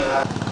Hallelujah.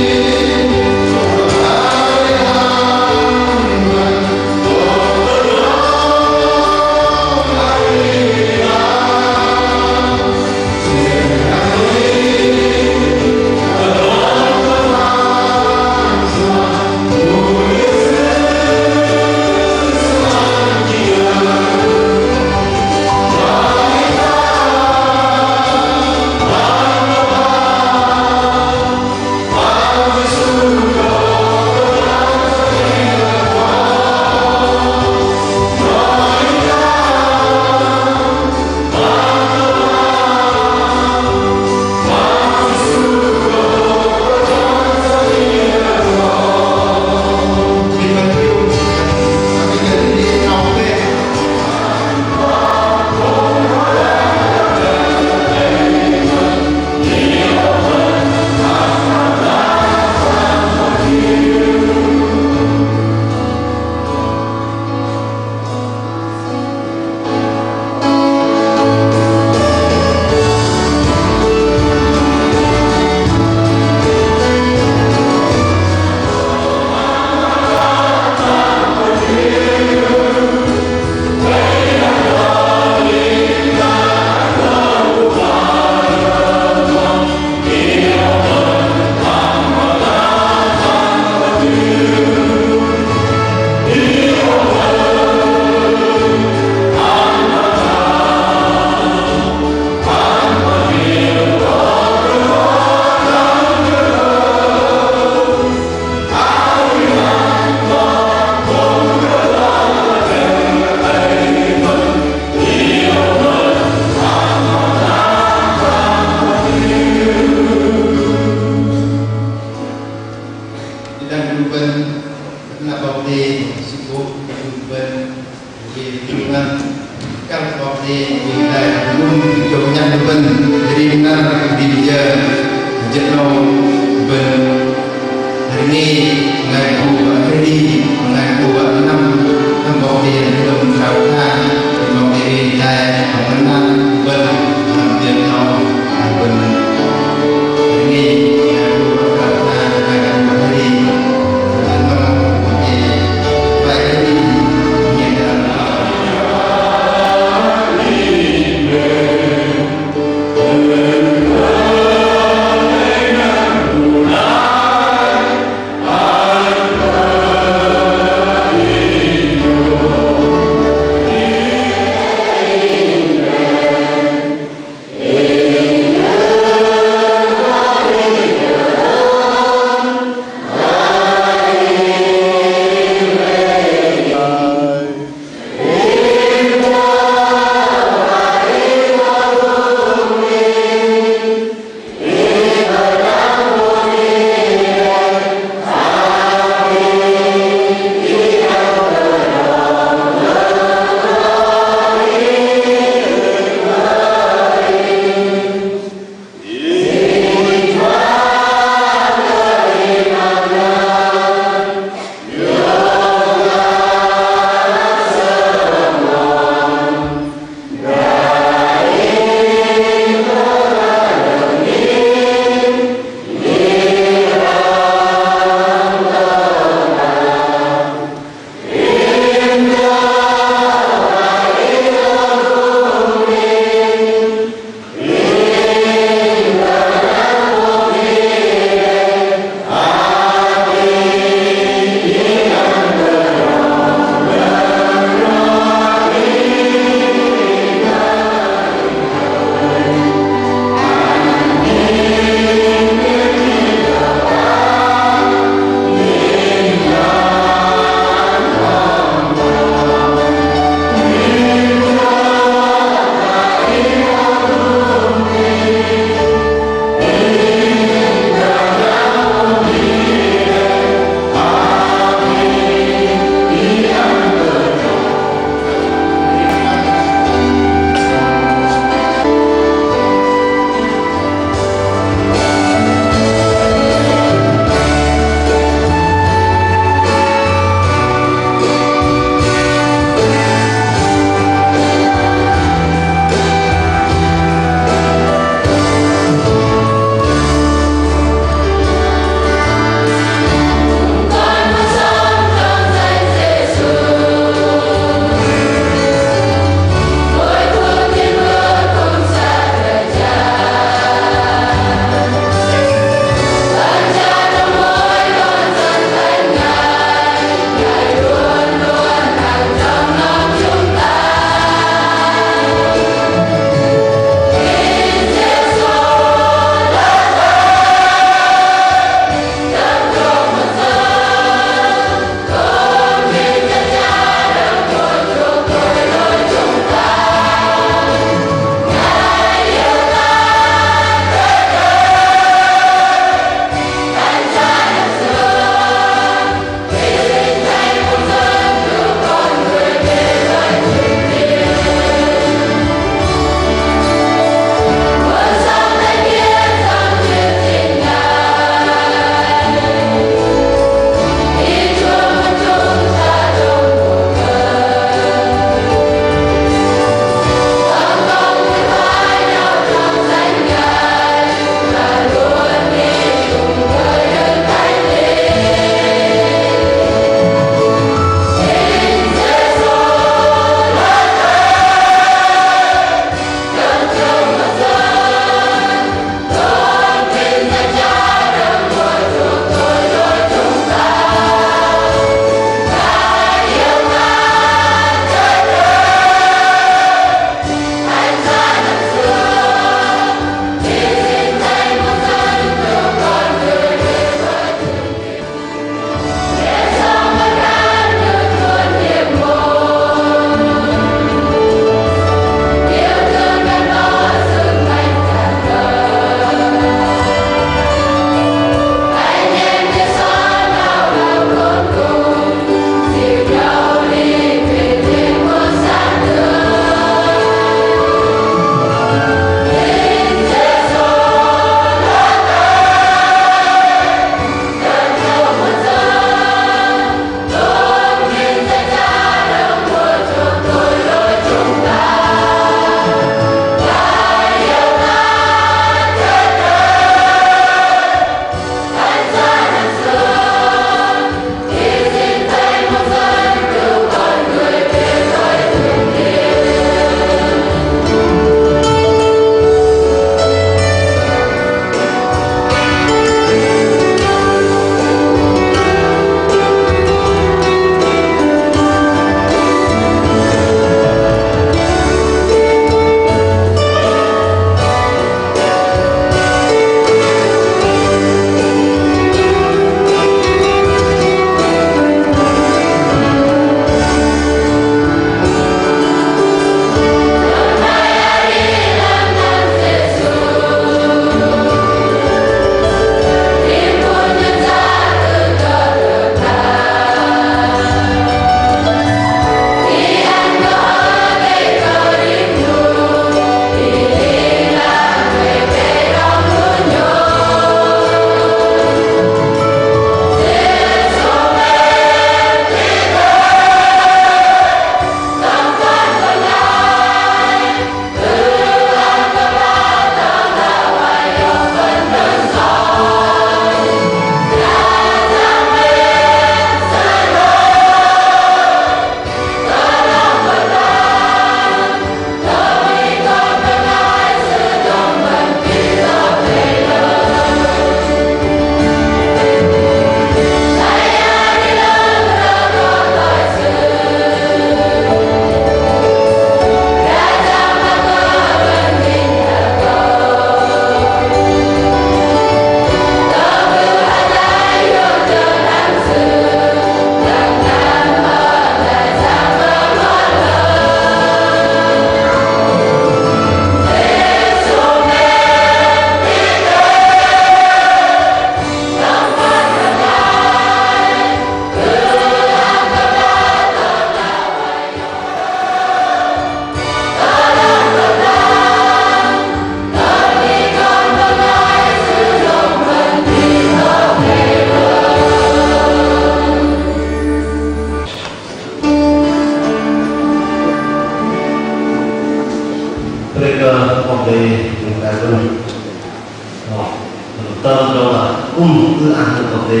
cứ ăn được một cái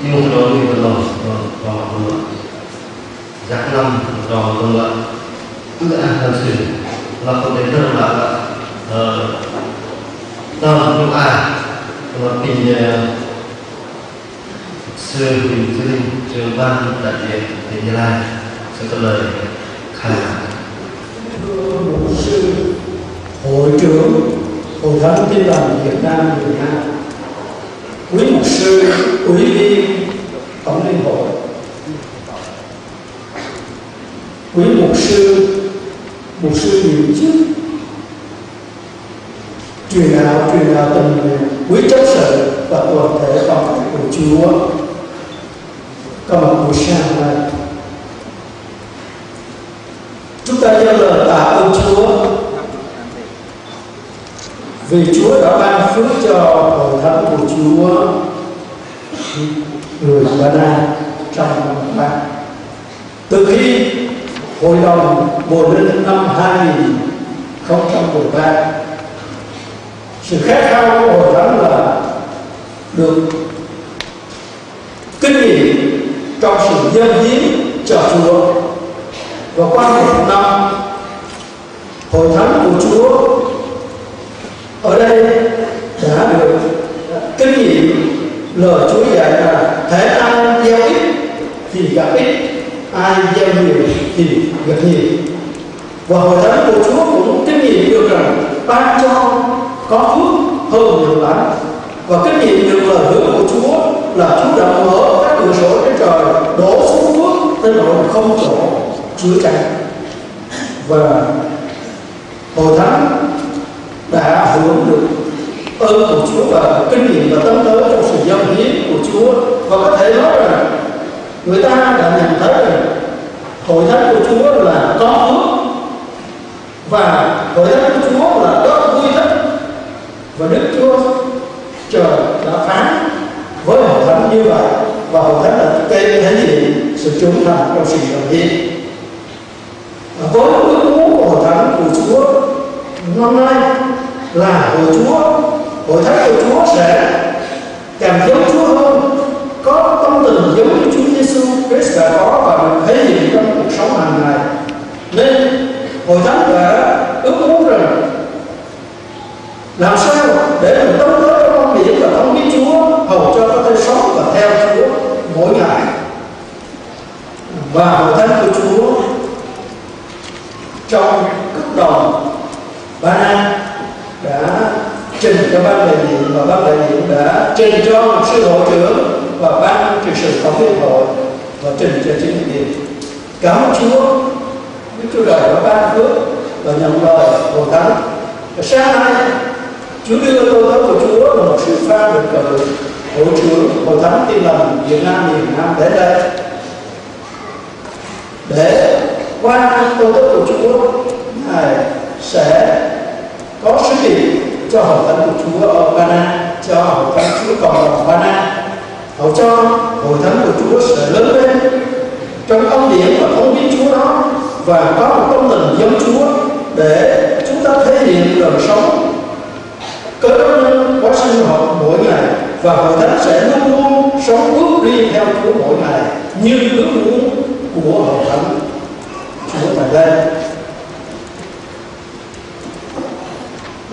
yêu nó đi vào lòng vào lòng giác năm vào lòng lại cứ ăn thật sự là không đến đâu là tâm nhưng mà mình sư bình thư trường ban đại diện tỉnh Gia Lai sẽ có lời khai mục sư hội trưởng Hội Thánh Tin Lành Việt Nam miền Nam, quý mục sư, ủy viên tổng liên hội, quý mục sư nhiệm chức truyền đạo tình nguyện, quý chấp sự và toàn thể con cái của Chúa có mặt buổi sáng hôm nay. Chúng ta dâng lời tạ ơn Chúa vì Chúa đã ban phước cho hội thánh của Chúa người Ba Na trong năm qua. Từ khi hội đồng Bồ Linh năm 2013, sự khát khao của hội thánh là được kinh nghiệm trong sự dâng hiến cho Chúa. Và qua một năm, hội thánh của Chúa ở đây đã được kinh nghiệm lời Chúa dạy là thể ai gieo ít thì gặp ít, ai gieo nhiều thì gặp nhiều. Và hội thánh của Chúa cũng kinh nghiệm được rằng ban cho có phước hơn nhiều lắm. Và kinh nghiệm được lời hứa của Chúa là Chúa đã mở các cửa sổ trên trời đổ xuống phước tới nỗi không chỗ chứa chan. Và hội thánh đã hưởng được ơn của Chúa và kinh nghiệm và tấm tới trong sự dâng hiến của Chúa. Và có thể nói rằng người ta đã nhận thấy rằng hội thánh của Chúa là có phước và hội thánh của Chúa là rất vui thích. Và Đức Chúa Trời đã phán với hội thánh như vậy, và hội thánh đã thể hiện sự trung thành trong sự dâng hiến. Với ước muốn của hội thánh của Chúa năm nay là hội thánh của Chúa sẽ càng giống Chúa hơn, có tâm tình giống như Chúa Giêsu Christ đã có và được thể hiện trong cuộc sống hàng ngày. Nên hội thánh đã ước muốn rằng làm sao để mình tấn tới trong con biển và thông biết Chúa, hầu cho có thể sống và theo Chúa mỗi ngày. Và hội thánh của Chúa trong cấp đồng Ba Na đã trình cho ban đại diện, và ban đại diện đã trình cho sư hội trưởng và ban trị sự tổng liên hội và trình cho chính quyền. Cảm ơn Chúa, Đức Chúa Trời đã ban phước và nhận lời hội thánh. Và sáng nay Chúa đưa tôi tới của Chúa là một sư Phan được cử hội trưởng Hội Thánh Tin Lành Việt Nam miền Nam đến đây để qua tôi tới của Chúa, Ngài sẽ có sứ điệp cho hội thánh của Chúa ở Ba Na, cho hội thánh Chúa cộng đồng Ba Na, hầu cho hội thánh của Chúa sẽ lớn lên trong âm điển và thông biết Chúa đó, và có một tâm tình giống Chúa để chúng ta thể hiện đời sống cơ đốc nhân quá sinh hoạt mỗi ngày, và hội thánh sẽ luôn luôn sống bước đi theo Chúa mỗi ngày như ước muốn của hội thánh Chúa tại đây.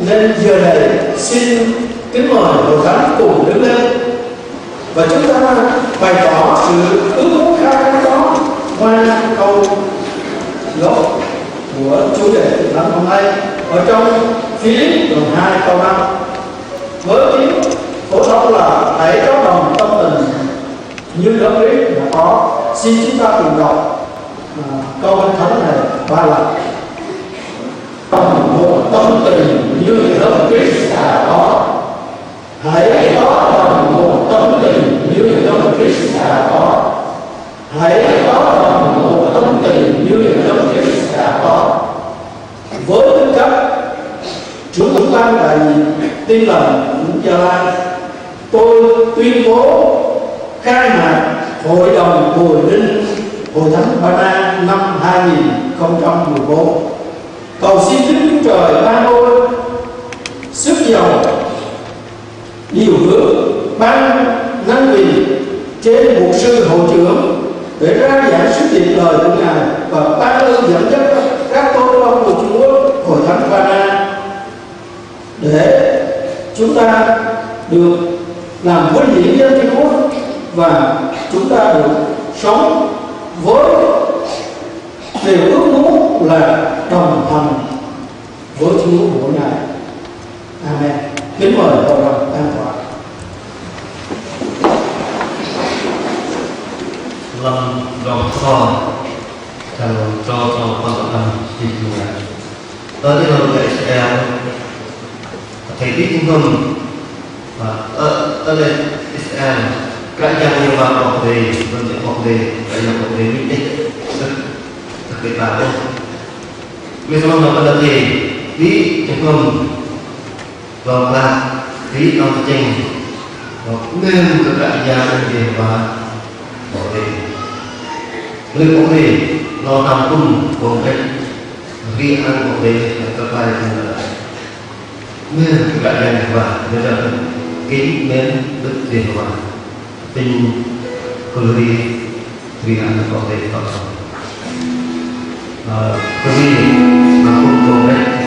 Nên giờ này xin kính mời hội thánh cùng đứng lên và chúng ta bày tỏ sự ước muốn khao khát đó qua câu gốc của chủ đề năm hôm nay ở trong Philip đoạn 2 câu 5 với tiếng phổ thông là hãy có đồng tâm tình như đấng Christ đã có. Xin chúng ta cùng đọc câu kinh thánh này 3 lần. Một tâm tình như đấng Christ đã có. Hãy có đồng một tâm tình như đấng Christ đã có. Hãy có đồng một tâm tình như đấng Christ đã có. Với tư cách chủ tịch ban đại diện Tin Lành Gia Lai, tôi tuyên bố khai mạc Hội đồng Bồ Linh Hội Thánh Ba Na năm 2014. Cầu xin Đức Chúa Trời ban ơn sức giàu điều hướng ban năng quyền trên mục sư hội trưởng để ra giảng sứ điệp lời của Ngài và ban ơn dẫn dắt các tôn ông của Chúa hội thánh Pana để chúng ta được làm vinh hiển danh Chúa và chúng ta được sống với điều ước muốn là đồng hành với Chúa của Ngài. Amen. Kính mời hội đồng an toàn. Lâm đồng kho chào cho con tộc ăn thì là tới đây là người Israel thầy biết chúng không và ở đây Israel các nhà nhiều vào học đề vẫn sẽ học đề vậy là học đề minh tích đặc biệt là đâu bây giờ nó có là gì tí chúng không và là tí ông trình và nên các nhà nhiều và học đề người học đề lo làm cùng cùng cách vì ăn học đề các bài là nên các nhà và bây giờ kính mến đức tiền và tình quý vị ăn có thể có quý vị mà không có đấy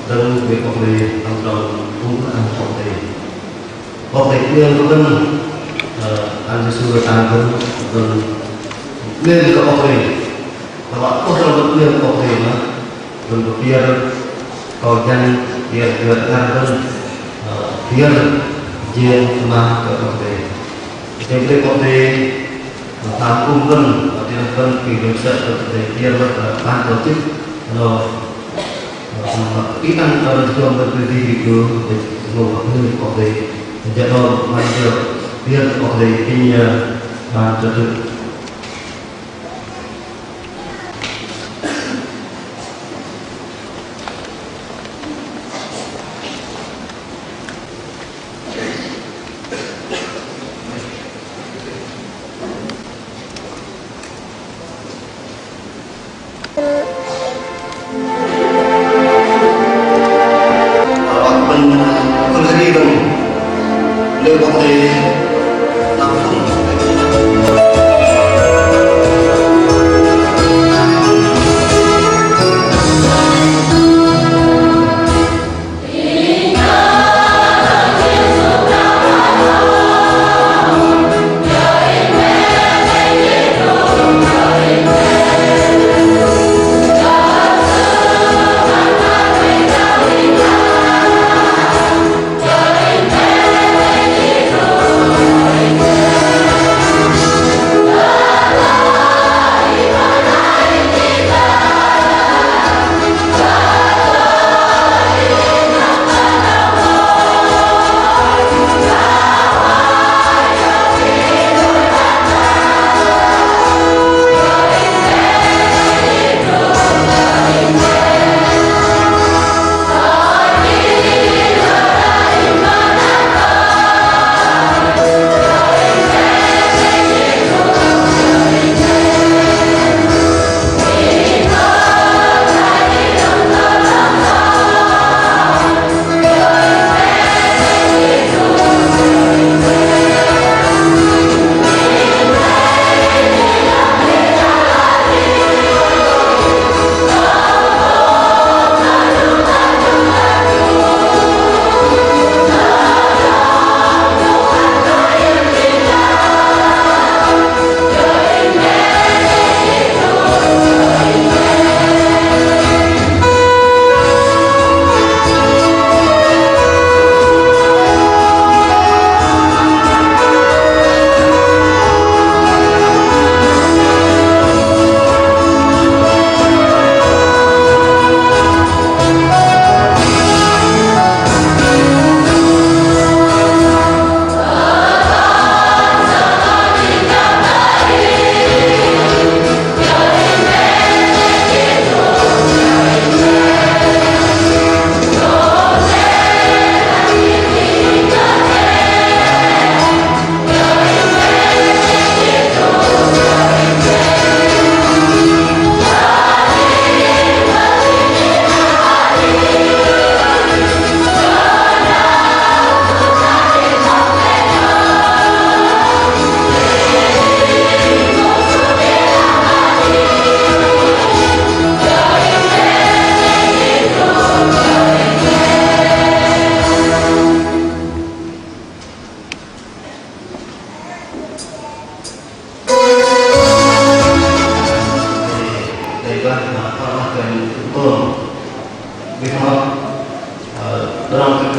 dan việc học nghề hàng đầu cũng là học nghề kia có bên anh sẽ sửa tăng hơn nên có học nghề các bạn có thể vẫn nên học nghề mà mình có kia còn nhanh việc việc làm hơn kia riêng mà có học nghề trên cái học nghề tham cung cân và tiền cân kỳ được sợ để kia là ban tổ chức rồi kỹ năng cho được thường được gì thì cứ để ngủ ở nơi có thể nhận rồi mà được biết có thể kinh và trật tự nếu có thể làm không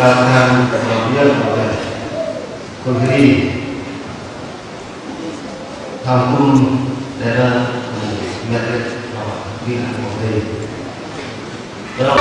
dalam kegiatan kemudian negeri kampung daerah Medan di Negeri dalam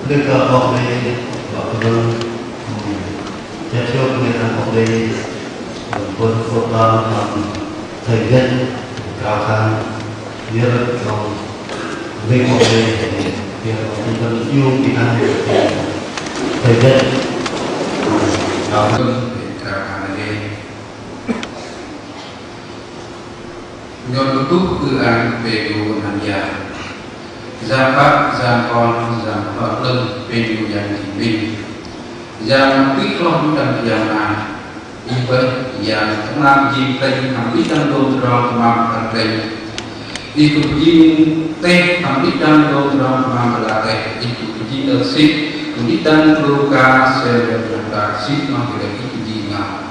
Đức học đây bảo vâng cha chưa nên là học đây quân phụ thầy dân cao sang nhớ trong về học đây việc chúng ta yêu kỹ năng thầy dân cao sang Nyon betul ke an pedu hanya Zakat, zakon, zakat lem pedu yang dibin Yang pikloh dan yang Ibadah yang tenang jika hamdikan dodra kemam terkait Itu jin teh hamdikan dodra kemam terkait Itu jin tersik hamdikan luka sebenarnya sik mampir itu jinga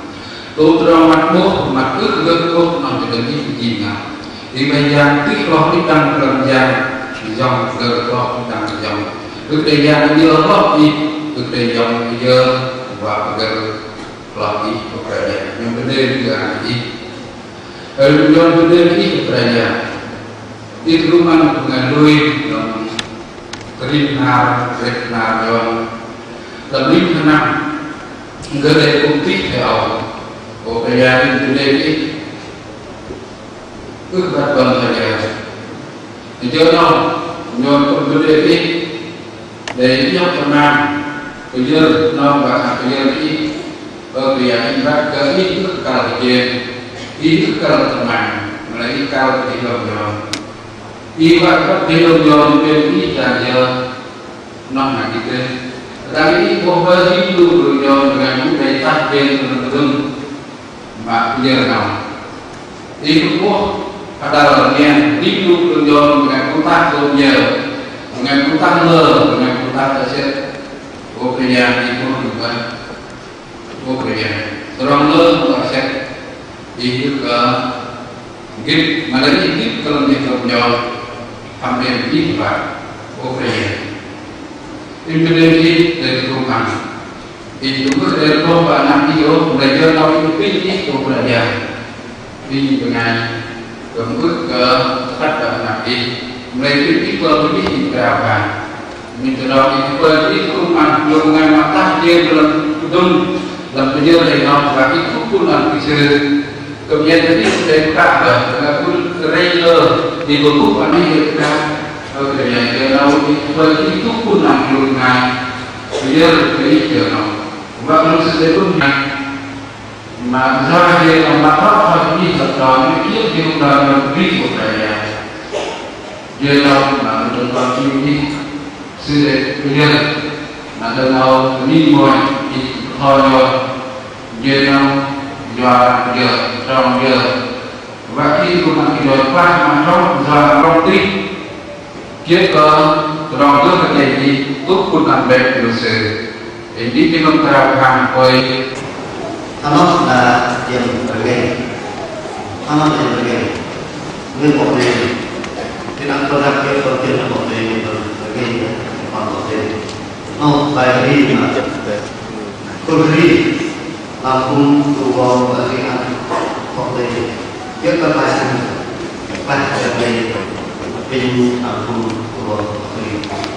Dodra matmo mat ước mampir itu jinga Di meja pikloh ditang kerjaan dòng gerloh ditang dòng ước đề yang dia loh di ước đề dòng dia và gerloh di kerajaan yang benar juga di yang benar di kerajaan di rumah pengalui yang terinar yang lebih tenang gede bukti theo kerajaan yang benar di ước bắt bằng saja. Giờ nào nhon vấn đề đi để nhóc cho nam bây giờ nó và bây giờ đi ở vì anh bắt cái ít ước cao thì ít ước cao tầm mạng mà lấy cao thì lòng nhon đi bắt thì lòng nhon bên ít là giờ nó là cái tên đang đi bộ hơi đi du rồi nhon ngày cũng để tắt bên rừng mà bây giờ nào đi cũng có adalah yang hidup dengan kontak dunia, dengan kontak le, dengan kontak aset, operasi itu bukan operasi. Terang le aset itu ke gip, malah gip kalau dia kerja hampir tiga operasi. Implementasi dari rumah, itu dari rumah anak dia belajar tahu itu pilih operasi, pilih dengan Kemudian ke kata Nabi mereka itu lebih berapa? Minta itu rumah dengan mata dia dalam kudung dalam penjara yang tapi itu pun bisa kemudian tadi sudah kata pun kerja di buku mana kita kerja kalau itu pun dengan penjara kerja kalau sudah pun mà ra đây là mặt pháp thật như thật đó những kiếp điều là vi của thầy giờ đâu là được quan chịu đi sư đệ bây giờ là đâu nào đi ngồi thì thôi rồi giờ đâu và giờ trong giờ và khi của bạn thì rồi qua mà trong giờ trong tí kiếp cơ trong trước là cái gì tốt của bạn bè điều sự để đi cái công tác hàng quay Amat là yang bergaya, amat yang bergaya. Ini boleh, tidak produk dia boleh bergaya, boleh. Oh, baik ini macam kurri, lampung tuang berikan, boleh. Dia kepasan, pas bergaya, pin lampung tuang beri.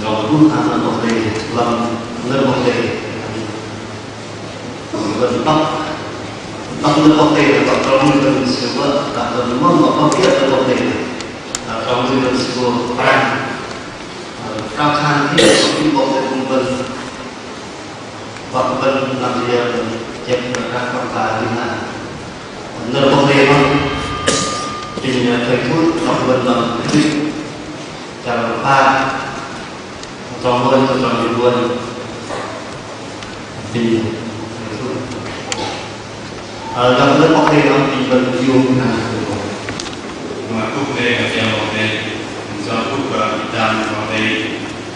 rồi cũng tham gia một đề làm nơi một đề gần tóc nơi một đề là còn trong người gần siêu cả gần mong có không biết là một đề trong người gần siêuran cao khan thì có những bộ đề cung vân hoặc vân làm gì chép ra con ta như là nơi một đề không thì thầy thuốc đọc vân bằng cái gì chào ba cho hơn cho nhiều luôn thì gặp lớp học thì thì vẫn yêu mà thuốc đây là theo học đây do thuốc Việt Nam học đây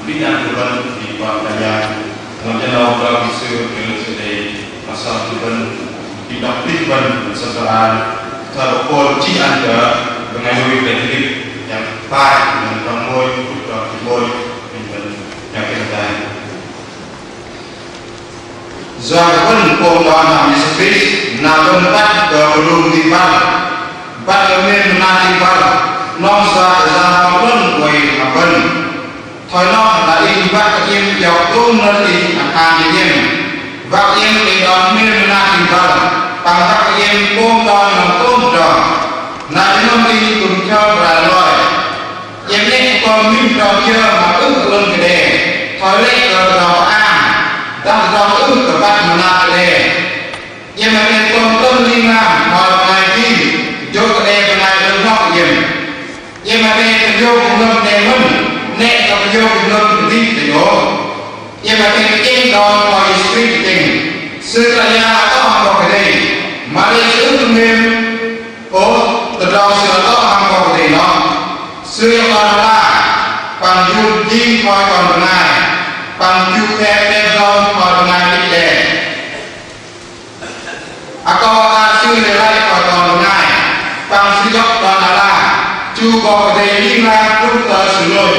Việt Nam của bạn thì còn đại gia làm cho nó vào sự nhớ sự đây mà sau thì vẫn khi đọc tích vẫn sau đó thở cồn chỉ ăn được ngày đôi về thì yang phải yang trong môi thuốc môi mình vẫn yang cái này do vẫn cùng đoàn làm như thế nào vẫn bắt belum di bắt lên na di non ra vẫn quay mà vẫn thôi nó là đi bắt cái em dọc tung nó đi hàng cái em và em thì đón lên na di bằng các em cùng đoàn làm tung rồi na nó đi cùng nhau là rồi em lấy con mình trò chơi mà ước lên cái đề thôi lấy cờ đỏ đang do ước của bạn mà làm cái đề em là cái con tâm linh làm hỏi ngày đi cho cái đề cái này đừng ngọc em là cái vô cùng lâm đề mình nè gặp vô cùng lâm đi để đó em là cái trên đó ngoài street tình sự là nhà có hàng vào cái đề mà đây sự ước mềm từ đó sự có hàng vào cái đề đó sự còn là bằng du chi coi còn ngày bằng du khe đem con còn ngày đi đề có sư để lại còn ngày bằng sư dốc còn là chú có thể đi ra lúc tờ xử lỗi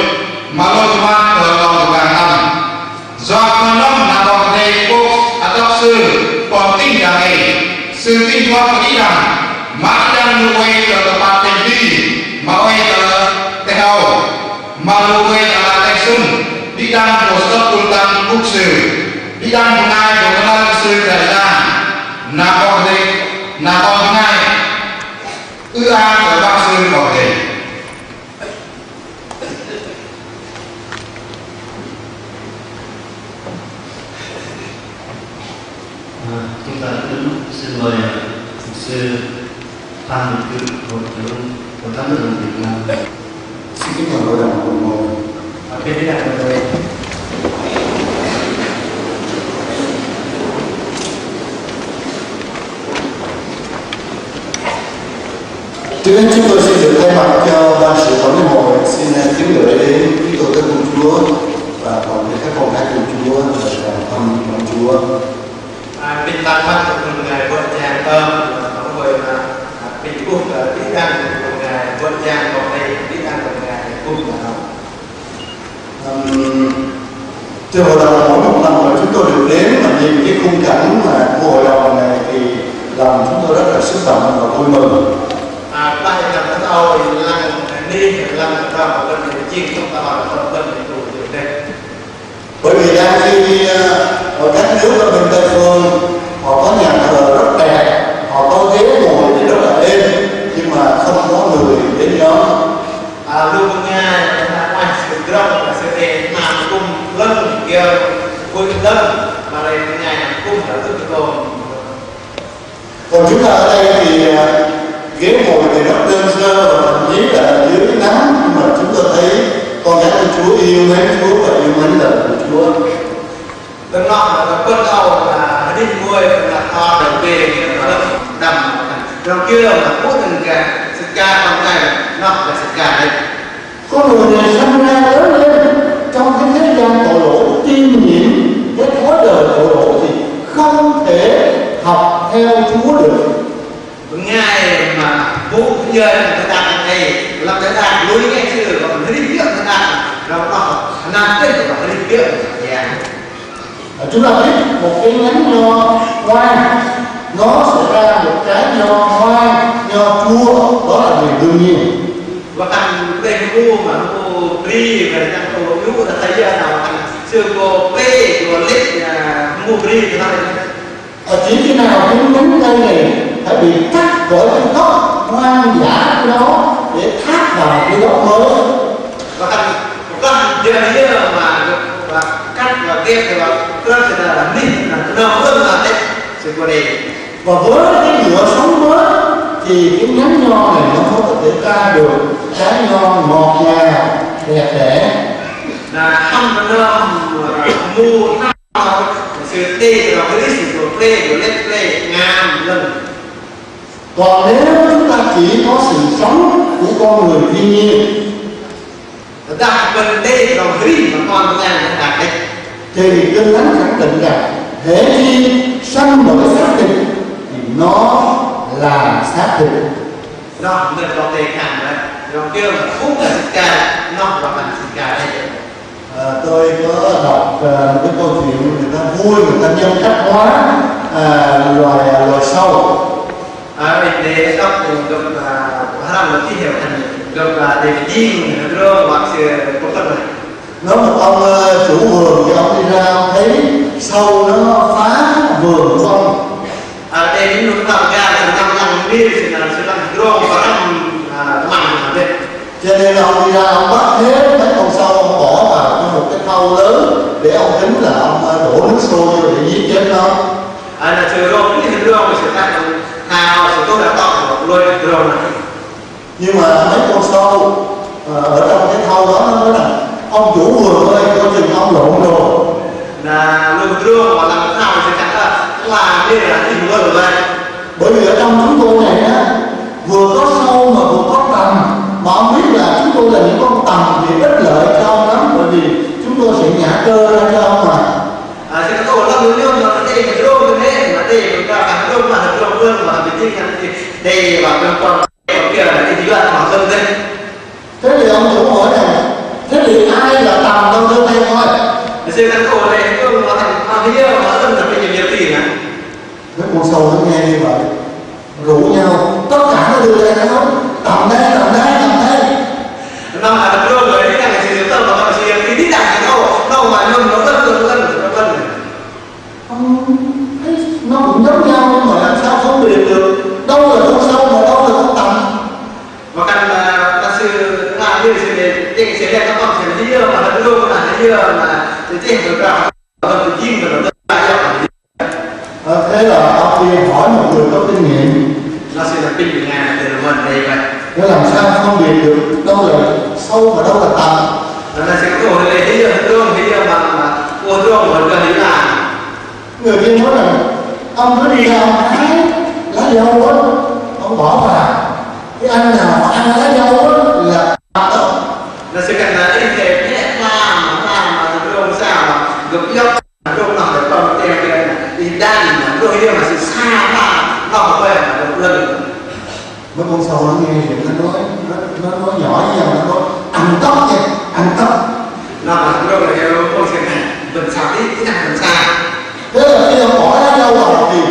mà lỗi man ở còn càng năm do con nó là còn thể cô đốc sư còn tin rằng này sư tin con nghĩ rằng mà đang lưu quay tờ bà tình đi mà quay tờ theo mà lưu quay là thành xuân đi đang một số tuần tăng quốc sử đi đang một ngày của các năng sư đại gia là còn thể là còn ngày ư an của bác sư có thể chúng ta đứng xin mời sư Phan Đình Cự hội trưởng của các nước Việt Nam. Xin kính mời hội đồng cùng ngồi. Bên đây là người trước hết chúng tôi xin được thay mặt cho ban sự quản lý hội xin kính gửi đến quý tổ chức công chúa và toàn thể các con gái công chúa và thăm công chúa. Bình tạm bắt của ngài vợ chàng thơm mọi người là bình quốc biết ăn của ngài vợ chàng còn đây biết ăn của ngài cung là đó. Thưa hội đồng, mỗi một lần mà chúng tôi được đến và nhìn cái khung cảnh mà của hội đồng này thì lòng chúng tôi rất là xúc động và vui mừng. Tại lần thứ đầu thì lần đi lần thứ đầu một lần thì chiên chúng ta hỏi là lần thì đủ điều đây. Bởi vì đang khi ở các nước ở bên Tây Phương họ có nhà thờ rất đẹp, họ có ghế ngồi thì rất là êm, nhưng mà không có người đến đó. Lúc Nga là ngoài sự rộng là sẽ để mà cùng lần kia cuối lần mà đây ngày cùng là rất là tồn. Còn chúng ta ở đây thì ghế ngồi thì rất đơn sơ và thậm chí là dưới nắng, nhưng mà chúng tôi thấy con gái của Chúa yêu mến Chúa và yêu mến lời của Chúa. Đừng ngọt là quân đầu là đi ngồi là to đầu về nó đầm rồi kia là cố tình cả sự ca trong này nó là sự ca đấy. Con người này sinh ra lớn lên trong cái thế gian tội lỗi tiêm nhiễm cái thói đời tội lỗi thì không thể học theo Chúa được. Ngày mà vũ giờ là người ta này làm cái đàn lối ngay xưa còn nó đi biết người ta nó làm cái của nó đi biết chúng ta biết một cái nhánh nho ngoan nó sẽ ra một trái nho ngoan nho chua, đó là điều đương nhiên. và càng đây mua mà mua đi về đang của lũ là thấy nào sự của P của lít mua đi thì nó chỉ khi nào cái nhánh cây này phải bị cắt khỏi cái gốc hoang dã của nó để tháp vào cái gốc mới. và cần điều này mà cắt và ghép thì nó sẽ là nít là nó hơn là đấy sự của đây. Và với cái nhựa sống mới thì cái nhánh nho này nó mới có thể ra được trái nho ngọt ngào đẹp đẽ. Là không nó mua sự tê và cái sự của play của let's play ngam lần. Còn nếu chúng ta chỉ có sự sống của con người thiên nhiên đặt vấn đề là hủy mà con ra đặt đấy thì Kinh Thánh khẳng định rằng hễ khi sanh bởi xác thịt thì nó là xác thịt. nó mình có thể cảm đấy rồi kêu là không là tất cả nó là bản tất cả đây. Tôi có đọc một cái câu chuyện người ta vui, người ta nhân cách hóa loài sâu. Mình để đọc được làm một cái hiểu thành được để đi mình đưa hoặc sự có phần này. Nếu một ông chủ vườn thì ông đi ra ông thấy sâu nó phá vườn của ông. Để những lúc tạo ra là năm đi thì là sẽ làm đưa và làm mặn đấy. Cho nên ông đi ra ông bắt hết mấy con sâu ông bỏ vào trong một cái thau lớn để ông tính là ông đổ nước sôi vô để giết chết nó. Là trừ rồi cái đưa mình sẽ thành nào sẽ tôi đã tạo được lôi rồi này. Nhưng mà mấy con sâu ở trong cái thau đó nó nói là ông chủ vườn ơi coi chừng ông lộn rồi. Là lôi đưa và làm sao sẽ chẳng là như là tình lôi rồi đây. Bởi vì ở trong chúng tôi này á vừa có sâu mà vừa có tầm, mà ông biết là chúng tôi là những con tầm thì ích lợi cho ông lắm, bởi vì chúng tôi sẽ nhả cơ ra cho ông mà. Sẽ có tổ lâm nhưng mà đây cái rô như thế mà đây mình cả cả rô mà rô vương mà mình tin rằng thì đây và bên con kia là cái gì là hoàng dân đấy. Thế thì ông chủ hỏi này, thế thì ai là tầm đâu đưa tay thôi. Sẽ cái tổ này vương mà thành bây giờ mà dân là cái nhiều tiền à. Mấy con sâu nó nghe như vậy rủ nhau tất cả nó đưa tay thôi, tầm đây tầm đây tầm đây. Nó là rô rồi cái này sẽ tâm mà nó sẽ cái tí đằng nó mà nó dân Nó cũng giống nhau nhưng mà làm sao phân biệt được đâu là con sâu mà đâu là con tầm. và cần ta sư làm như thế để sẽ là các con sẽ đi mà nó luôn là nó mà để tiền được cả tự nhiên rồi nó Thế là ông kia hỏi một người có kinh nghiệm, nó sẽ là pin của nhà từ mình đây vậy. để làm sao phân biệt được đâu là sâu và đâu là tầm. Nó sẽ có hồi đây bây giờ mà cô thương mình cần đi làm. Người kia nói rằng ông cứ đi ra ông hái lá dâu á, ông bỏ vào cái anh nào ăn lá dâu á là đó. Nó sẽ cần là đi về hết làm mà thương sao mà được dốc thương nào để còn tiền kia đi đan mà thương yêu mà sự xa mà nó về mà được lần. Mấy con sâu nó nghe thì nó nói nhỏ với nhau, nó nói ăn tóc nha, ăn tóc. Nó mà thương là cái con sẽ này mình sao đi cái nào mình sao. Thế là khi ông bỏ lá dâu vào thì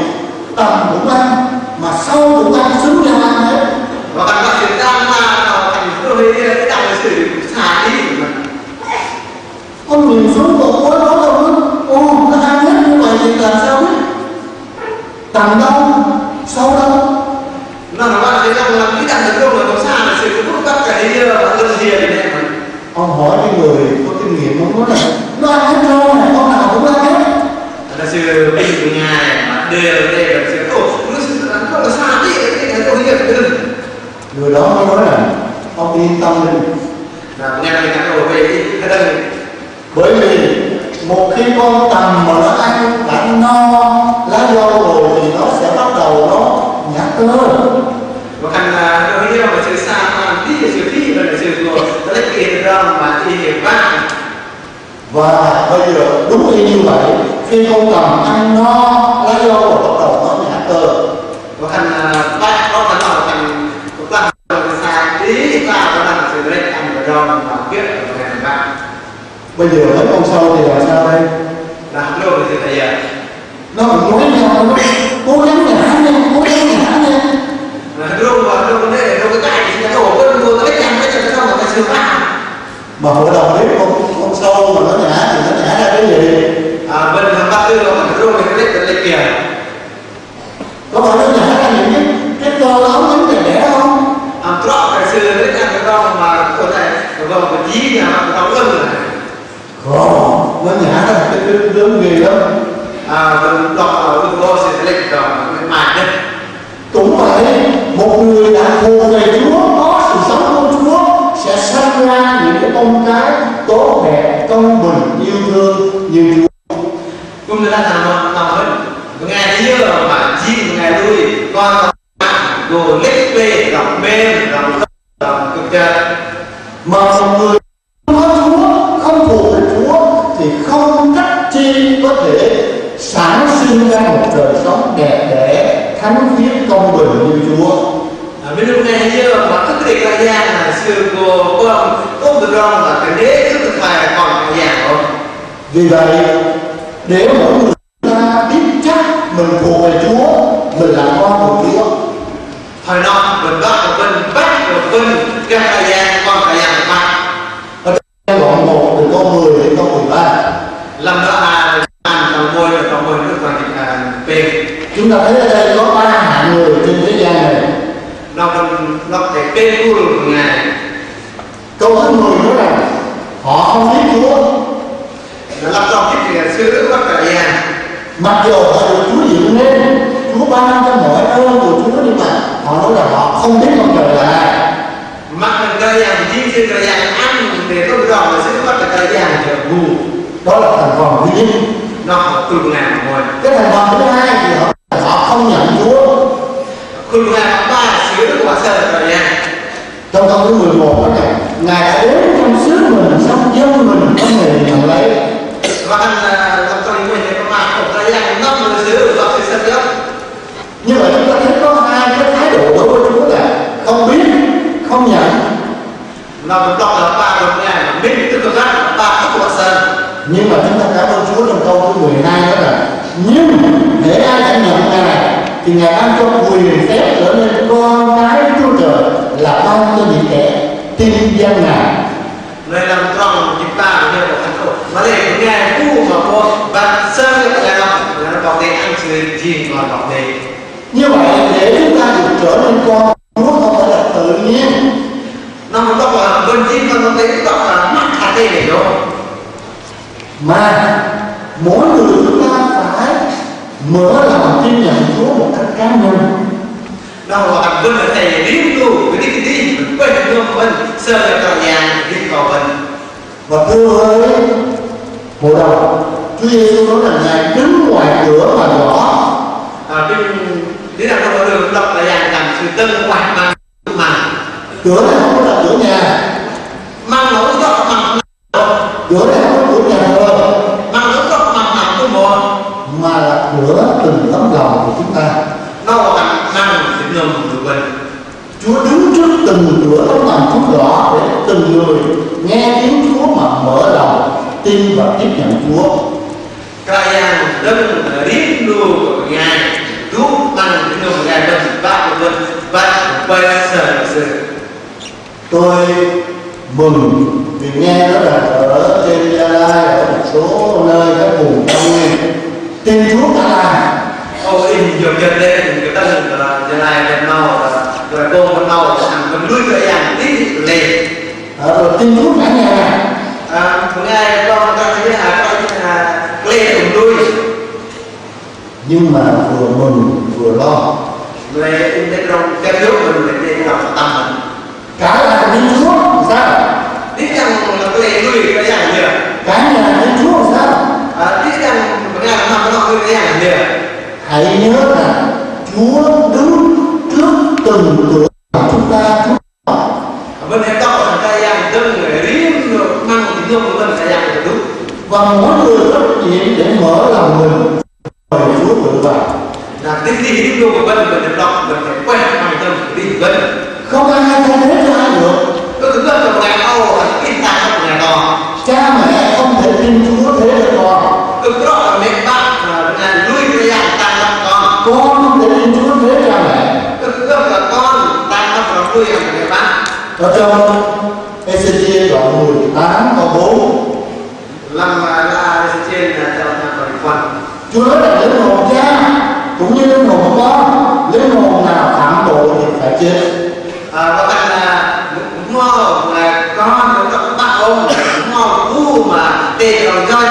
tầm cũng ăn mà sâu cũng ăn, xứng nhau ăn hết. Và bạn có thể ra mà thành tôi cái đạo lịch sử xả đi của mình. Ông nhìn xuống bộ cuối đó đâu nó ăn hết như vậy thì làm sao biết tầm đâu, sâu đâu. Nó nói bạn thấy rằng là cái đạo lịch sử nó xa là sự cũng tất cả những lần hiền này mà. Ông hỏi cái người có kinh nghiệm, ông nói là nó ăn hết trơn này, con nào cũng ăn hết. Là sự bình của nhà này mà đều đây là sự nó không có xa đi cái tôi hiền đừng. Người đó mới nói là ông yên tâm đi. Là nghe người ta đổ về cái đây. Bởi vì một khi con tầm mà nó ăn đã no lá dâu rồi thì nó sẽ bắt đầu nó nhả cơ. Và cần là tôi hiểu mà sự xa mà đi sự phi là sự của nó lấy tiền ra mà đi hiểu vang. Và bây giờ đúng như vậy, khi con tầm ăn no lá dâu rồi bắt đầu nó nhả cơ. Và cần bắt nó cần là cần cũng làm xa tí ra nó là sự lấy ăn và rau mà biết ở ngoài bạn. Bây giờ mấy con sâu thì làm sao đây? Là không đâu thì bây giờ Nó cũng nói nhau, nó cố gắng nhả nha, cố gắng nhả nha. luôn và luôn đây đâu cái gì nó đổ luôn nó cái chăn nó sao mà cái sự vang. Mà hội đồng đấy con từ đó mình rồi mình lấy tiền. Có phải nó nhả ra những cái to lớn những cái đẻ không? Trọ cái xưa lấy ăn cái rau mà có này có cái chí nhà nó đóng lưng này. Không, nó nhả ra cái lớn ghê lắm. Mình đọc ở cái vô sẽ lấy cái mình mài nhất. Cũng vậy, một người đã thuộc về Chúa, có sự sống của Chúa sẽ sanh ra những cái con cái tốt đẹp, công bình, yêu thương như Chúa. Cũng như là nào hết. Ngày như mà chí ngày lui con đồ lết về đọc mê đọc cực chân. Mà một người không có Chúa, không thuộc về Chúa thì không cách chi có thể sản sinh ra một đời sống đẹp đẽ, thánh khiết, công bình như Chúa. Ví dụ ngày như mà thức định là giang là sư cô không được rong là cái đế thức thực phải còn cái giang không? Vì vậy, để mỗi người ta biết chắc mình thuộc về Chúa, mình là con của Chúa. Hồi nọ mình bắt một bên bắt một bên cái thời gian con thời gian bắt. Ở đây đoạn 1 từ câu 10 đến câu 13. Làm đó tầm môi nước ngoài phê. Chúng ta thấy ở đây có 3 hạng người trên thế gian này. Nó thể phê của Ngài. Câu thứ 10 nói rằng họ không biết Chúa. Nó làm cho cái chuyện xưa bắt thời gian. Mặc dù họ được Chúa dựng nên, Chúa ban cho mọi ơn của Chúa, nhưng mà họ nói là họ không biết ông trời là ai. Mặc mình thời gian chi sư thời gian ăn để có rong là sẽ bắt thời gian được ngu. Đó là thành phần thứ nhất. Nó từ Ngài ngồi. Cái thành phần thứ hai thì họ không nhận Chúa. Khuyên Ngài ba xứ của sơ thời gian. Trong câu thứ 11 nói rằng Ngài đã đến trong xứ mình, xong dân mình không hề nhận lấy. Và anh làm cho những người có mặt của thời gian nó mới xứ được sự sân nhất. Như vậy chúng ta thấy có hai cái thái độ đối với Chúa là không biết, không nhận. Nó mình đọc là ba đồng Ngài mà biết tức là ba của sân. Nhưng mà chúng ta cảm ơn Chúa trong câu thứ 12 đó là nhưng để ai đã nhận Ngài thì Ngài ban cho quyền phép trở nên con cái Chúa Trời, là ban cho những kẻ tin dân Ngài. Nơi làm trong chúng ta như một thằng khổ mà để Ngài cu mà cô và sơ là nó bảo để ăn sự gì mà bảo để. Như vậy để chúng ta được trở nên con Chúa không phải là tự nhiên. Nó mình đọc là bên chim mà nó thấy đọc là mắt hạt đây này đâu. Mà mỗi người chúng ta phải mở lòng tin nhận Chúa một cách cá nhân. Nó là bên ở thầy riêng tu cái đi bên luôn bên sơ là cả nhà đi vào bên. Và thưa với hội đồng, Chúa Giêsu nói rằng Ngài đứng ngoài cửa và gõ. Thế là trong đường đọc là dàn làm sự tân hoạch mà Cửa này không có là cửa nhà, mang nó có bằng cửa này không có cửa nhà thờ, mang nó có bằng nào của một mà là cửa tình tấm lòng của chúng ta. nó là mang sự ngầm được mình. Chúa đứng trước từng cửa tấm lòng Chúa gõ để từng người nghe tiếng Chúa mà mở lòng tin và tiếp nhận Chúa. Cái nhà đơn riêng luôn của Ngài giúp bằng cái ngầm Ngài đơn bác của mình và quay sở sự. Tôi mừng vì nghe nói là ở trên Gia Lai, ở một số nơi các vùng cao nguyên tin Chúa cả làng. Ôi nhiều chân đây người ta là Gia Lai bên nào rồi cô bên nào thằng con nuôi cái nhà tí lệ. Rồi tin Chúa cả nhà. Ngài con ta thấy là lệ cùng nuôi. Nhưng mà vừa mừng vừa lo. Lệ in đến trong cái nước mình để đọc tâm mình. Cả là tin Chúa sao? Tiếc rằng là cái lệ nuôi cái nhà nhiều. Cả nhà tin Chúa sao? Tiếc rằng cái nhà nằm nó nuôi cái nhà nhiều. Hãy nhớ là Chúa đứng trước từng cửa chúng ta. Bên em đọc là cái nhà đơn người riêng mang cái thương của mình cái nhà là đúng. Và mỗi người có trách nhiệm để mở lòng mình mời Chúa tự vào. Là cái gì luôn của mình được đọc mình phải quen bằng tâm đi bên. Không ai thay thế cho ai được. Có thứ nhất là ngày Âu là cái tài của nhà to. Cha mẹ không thể tin Chúa thế được con. Cực đó là mẹ bác là nuôi cái nhà tài lắm con. Con không thể tin Chúa thế cha mẹ. Cực đó là con tài lắm là nuôi hàng mẹ bác. Ở trong Ê-xê-chiên đoạn 18 câu 4 Làm là trên là phần quan. Chúa nói là linh hồn cha cũng như linh hồn con, linh hồn nào phạm tội thì phải chết. Và bạn là cũng là con nó các bạn ông cũng ngu mà tê lòng rơi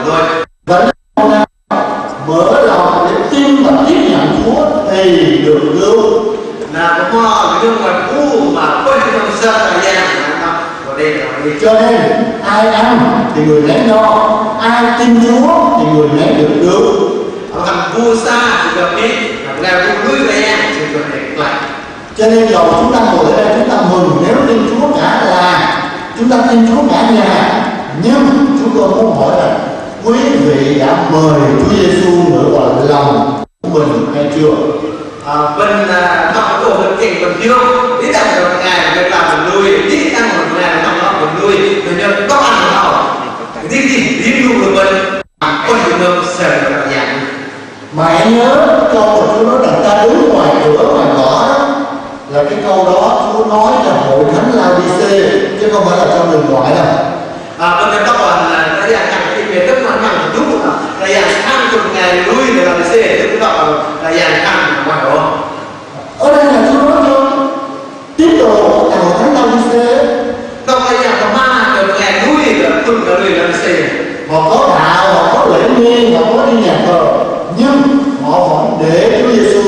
rồi. Và linh hồn nào mở lòng để tin và tiếp nhận Chúa thì được cứu. Là cũng nhưng mà ngu mà quên không sợ là gian ở đây là đi. Cho nên ai ăn thì người nấy no, ai tin Chúa thì người nấy được cứu. Thằng vua xa thì được đi, là vua núi về em thì được để lại. Cho nên dầu chúng ta ngồi ở đây chúng ta mừng nếu tin Chúa cả là chúng ta tin Chúa cả nhà. Nhưng chúng tôi muốn hỏi là quý vị đã mời Chúa Giêsu nữa vào lòng của mình hay chưa? Mình trong cái cổ mình kịch mình chưa biết rằng một ngày mình làm mình nuôi, biết rằng một ngày làm nó mình nuôi, mình nhớ có ăn nào đi luôn được mình con được sợ là dạng. Mà hãy nhớ câu mà Chúa nói rằng ta đứng ngoài cửa ngoài ngõ đó, là cái câu đó Chúa nói là hội thánh Lao-đi-xê chứ không phải là trong đường ngoại đâu. Mình các bạn là cái dạng hàng cái về rất là nặng đúng không? Là dạng ăn chục ngày nuôi để làm xe tức là dạng ăn ngoài đó. Ở đây là Chúa nói cho tín đồ là hội thánh Lao-đi-xê Trong cái dạng có ma được ngày nuôi là không có nuôi làm xe. họ có đạo, họ có lễ nghi, họ có đi nhà thờ, nhưng họ vẫn để Chúa Giêsu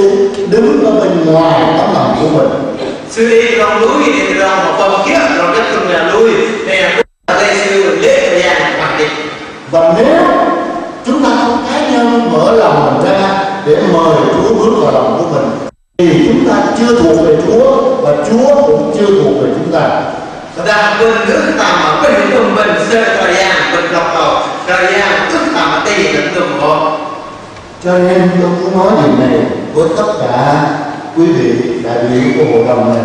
đứng ở bên ngoài tấm lòng của mình. Sư đi lòng núi thì lòng một phần kia lòng đất trong nhà nuôi này là đây sư lễ thời gian hoàn định. Và nếu chúng ta không cá nhân mở lòng mình ra để mời Chúa bước vào lòng của mình thì chúng ta chưa thuộc về Chúa và Chúa cũng chưa thuộc về chúng ta. Và đang bên nước tạm ở bên trong mình sơ thời gian bên đọc đầu thời gian nước tạm ở đây là từng hộ. Cho nên tôi muốn nói điều này với tất cả quý vị đại biểu của hội đồng này.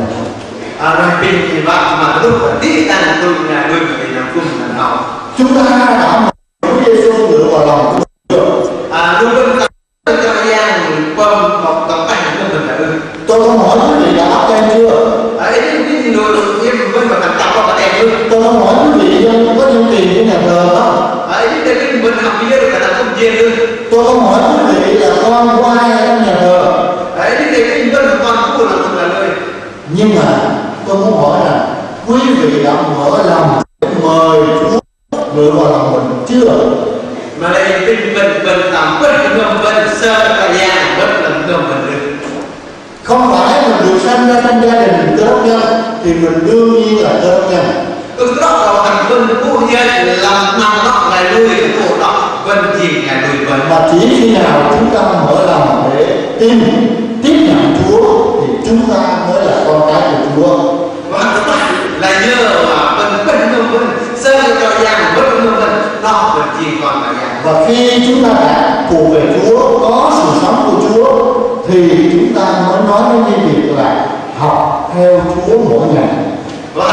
Rồi bình thì bạn mà lúc mà tí ta là tôi là đôi thì là cùng là nào. Chúng ta đã mời Chúa Giêsu dựa vào lòng của mình. Lúc bên ta thời gian mình quên một tổng cảnh của mình là Tôi không hỏi quý vị đã áp tên chưa? ấy cái người em bên mà thành tập có em luôn. Tôi không hỏi quý vị có nhân tiền của nhà thờ không? Ấy cái bên học bây giờ là làm không chia luôn. Tôi không hỏi quý vị là con của ai ở trong nhà thờ. Ấy cái bên con của là không là nơi. Nhưng mà tôi muốn hỏi là quý vị đã mở lòng để mời Chúa dựa vào lòng mình chưa? Mà đây bên tạm bất ngầm bên sơ thời gian bất ngầm mình được. Không phải mình được sanh ra trong gia đình cơ đốc nhân thì mình đương nhiên là cơ đốc nhân. Tôi đó là thằng bên của dân làm năm đó ngày nuôi của đó bên gì ngày nuôi bên. Mà chỉ khi nào chúng ta mở lòng để tin tiếp nhận Chúa thì chúng ta mới là con cái của Chúa. Là nhờ mà bên ngầm bên sơ thời gian bất ngầm bên nó bên gì còn là dạng. Và khi chúng ta đã thuộc về Chúa, có sự sống của Chúa thì chúng ta mới nói đến cái việc là học theo Chúa mỗi ngày. Và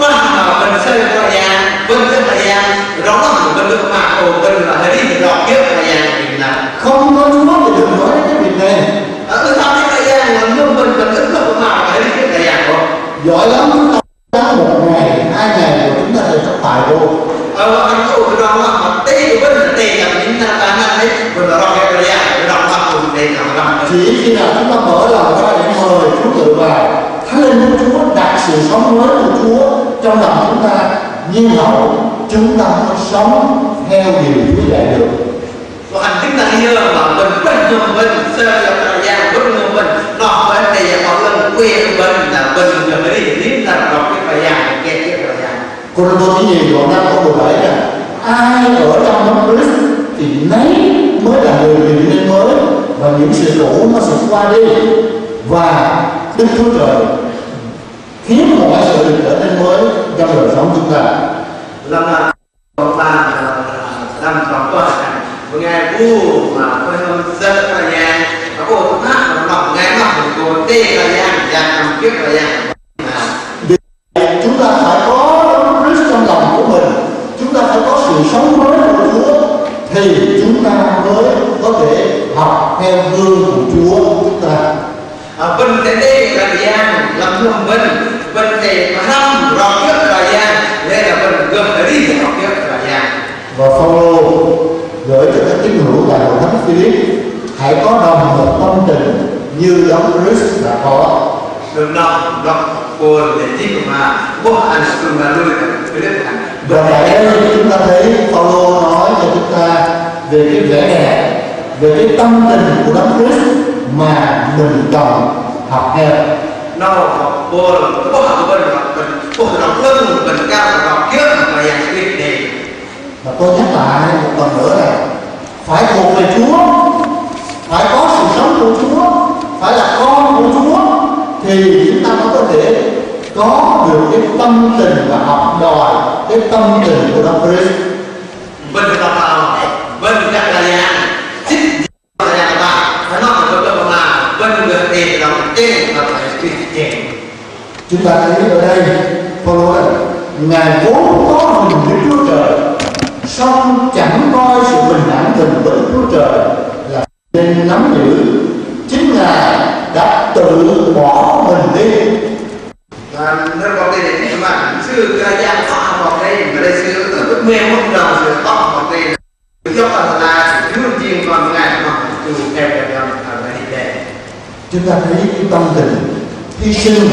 mà bên sơ thời gian bên thời gian đó là bên nước mà còn bên là hơi đi đọc kiếp thời gian mình là không có Chúa thì đừng nói đến cái việc này. ở sau cái thời gian là nước mình ứng không mà phải đi kiếp thời gian không. Giỏi lắm, chúng ta một ngày, 2 ngày rồi chúng ta sẽ thất bại rồi. Anh có cái đó là mà tê của bên tê là những ta đang thấy mình là cái thời gian để đọc tập cùng đây là làm. Chỉ khi nào chúng ta mở lòng ra để mời Chúa tự vào, Thánh Linh của Chúa đặt sự sống mới của Chúa trong lòng chúng ta, nhiên hậu chúng ta mới sống theo điều Chúa dạy được. Và hành chúng ta nhớ mà mình bên ngầm bên sơ thời gian bên ngầm bên nó bên đây là có lần quen bên là bên là mới đi đến là đọc cái thời gian cái thời gian. Cô-rinh-tô thứ nhì đoạn 5 câu 17 là ai ở trong đấng Christ thì nấy mới là người bị nên mới và những sự cũ nó sẽ qua đi và Đức Chúa Trời khiến mọi sự được trở nên mới trong đời sống chúng ta. Là làm tròn toàn một ngày vu mà quên không dân là nhà nó cô cũng hát nó lòng ngày lòng cô tê là nhà nằm kiếp là nhà. Chúng ta phải có đấng Christ trong lòng của mình, chúng ta phải có sự sống mới của Chúa thì chúng ta mới có thể học theo gương của Chúa chúng ta. Bên thế đây là gian làm thương bên thế mà năm rõ kiếp là gian đây là bên gồm ở đi học kiếp là gian. Và Phaolô gửi cho các tín hữu tại hội thánh Philip: hãy có đồng một tâm tình như đấng Christ đã có. Đừng đọc buồn để thích mà vô hạn sự mà lui cái đức hạnh. Và tại đây chúng ta thấy Phaolô nói cho chúng ta về cái vẻ đẹp, về cái tâm tình của đấng Christ mà mình cần học theo. Nó học buồn, vô hạn bên học lưng, bên cao là học trước là dàn suy đề. Và tôi nhắc lại một lần nữa là phải thuộc về Chúa, phải có sự sống của Chúa, phải là con của Chúa, thì chúng ta mới có thể có được cái tâm tình và học đòi cái tâm tình của đấng Christ. Bên đọc vào, bên các là dàn thích là dàn ta, phải nói là mà bên người tiền là trên là phải suy đề. Chúng ta thấy ở đây Phaolô nói Ngài vốn có hình với Chúa Trời, song chẳng coi sự bình đẳng mình với Chúa Trời là nên nắm giữ, chính Ngài đã tự bỏ mình đi. Và nó có cái để các bạn sư ra giang tóc học đây mà đây sư ở lúc mê không đầu sư tóc học đây do phần là chú riêng còn ngài mà từ theo ở đây để Chúng ta thấy cái tâm tình hy sinh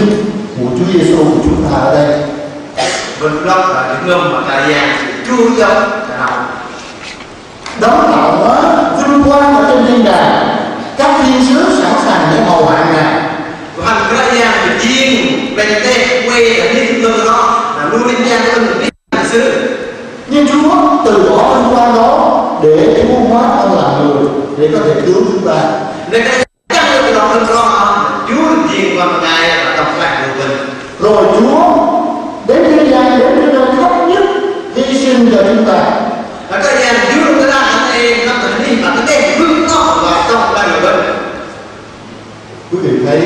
của Chúa Giêsu của chúng ta ở đây. vân lóc là những ngâm mà cả giang chú giống nào Đấng tạo hóa vinh quang ở trên thiên đàng, các thiên sứ sẵn sàng để hầu hạ Ngài. và cái giang thì riêng bên tê quê ở những ngâm đó là luôn lên giang hơn được đi sư. Nhưng Chúa từ bỏ vinh quang đó để Chúa hóa thân làm người để có thể cứu chúng ta. Nên cái chắc được đó hơn do chú riêng và ngài là tổng lại của mình. Rồi Chúa đến thế gian, đến thế nơi thấp nhất hy sinh cho chúng ta. Và các em chú cái ra anh em nó cần đi mà cái đêm hương nó vào trong đây của mình. Quý vị thấy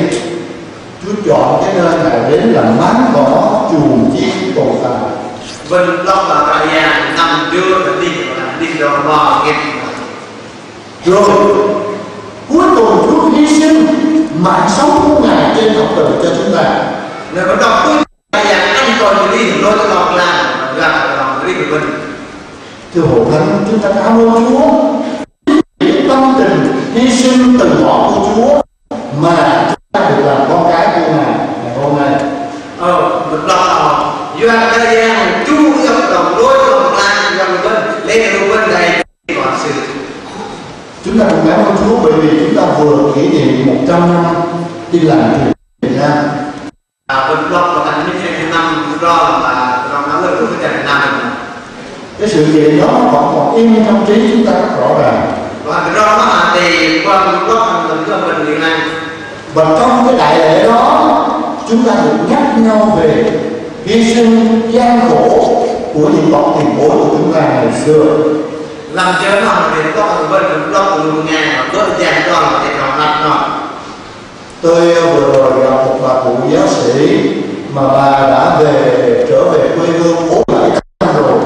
Chúa chọn cái nơi này đến làm máng cỏ chuồng chim tồn tại. Vân Long và cả nhà nằm đưa là đi rồi bò nghiệp. Rồi cuối cùng Chúa hy sinh mạng sống của Ngài trên thập tự cho chúng ta. Nếu có đọc tôi cả nhà anh còn đi thì tôi lọc làm gặp lòng đi của mình. Thưa hội thánh, chúng ta cảm ơn Chúa vì tâm tình hy sinh từ bỏ của Chúa mà chúng ta được làm con cái của Ngài ngày hôm nay. Một lòng do cả nhà chú trong lòng đối lòng làm cho mình lên được bên đây còn sự. Chúng ta cũng cảm ơn Chúa bởi vì chúng ta vừa kỷ niệm 100 năm đi làm thuyền Việt Nam. Vân Long và thành những năm do và lòng nói lời của cái Việt Nam. Cái sự kiện đó vẫn còn in trong trí chúng ta rất rõ ràng. Và cái đó mà thì quan có mình có mình Việt Nam. Và trong cái đại lễ đó chúng ta được nhắc nhau về hy sinh gian khổ của những bậc tiền bối của chúng ta ngày xưa. Làm cho nó thì có bên mình đó luôn nghe mà có gian đó là để lòng đặt nó. Tôi vừa rồi gặp một bà cụ giáo sĩ mà bà đã trở về quê hương 47 năm rồi.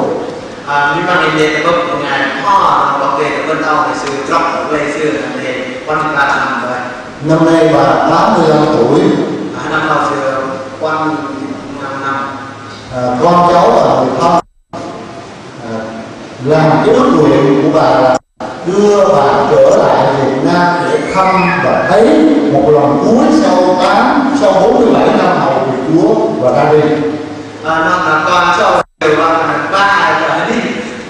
Nhưng mà mình để bậc của ngài họ bậc về bên đâu thì sự trọng về xưa là để quan 3 năm rồi. Năm nay bà 85 tuổi. Năm đầu xưa quan 5 năm. Con cháu là người thân. Làm cái ước nguyện của bà là đưa bà trở lại Việt Nam để thăm và thấy một lần cuối sau 47 năm hầu việc Chúa và ra đi. Nó là con sau đều là 3 trở đi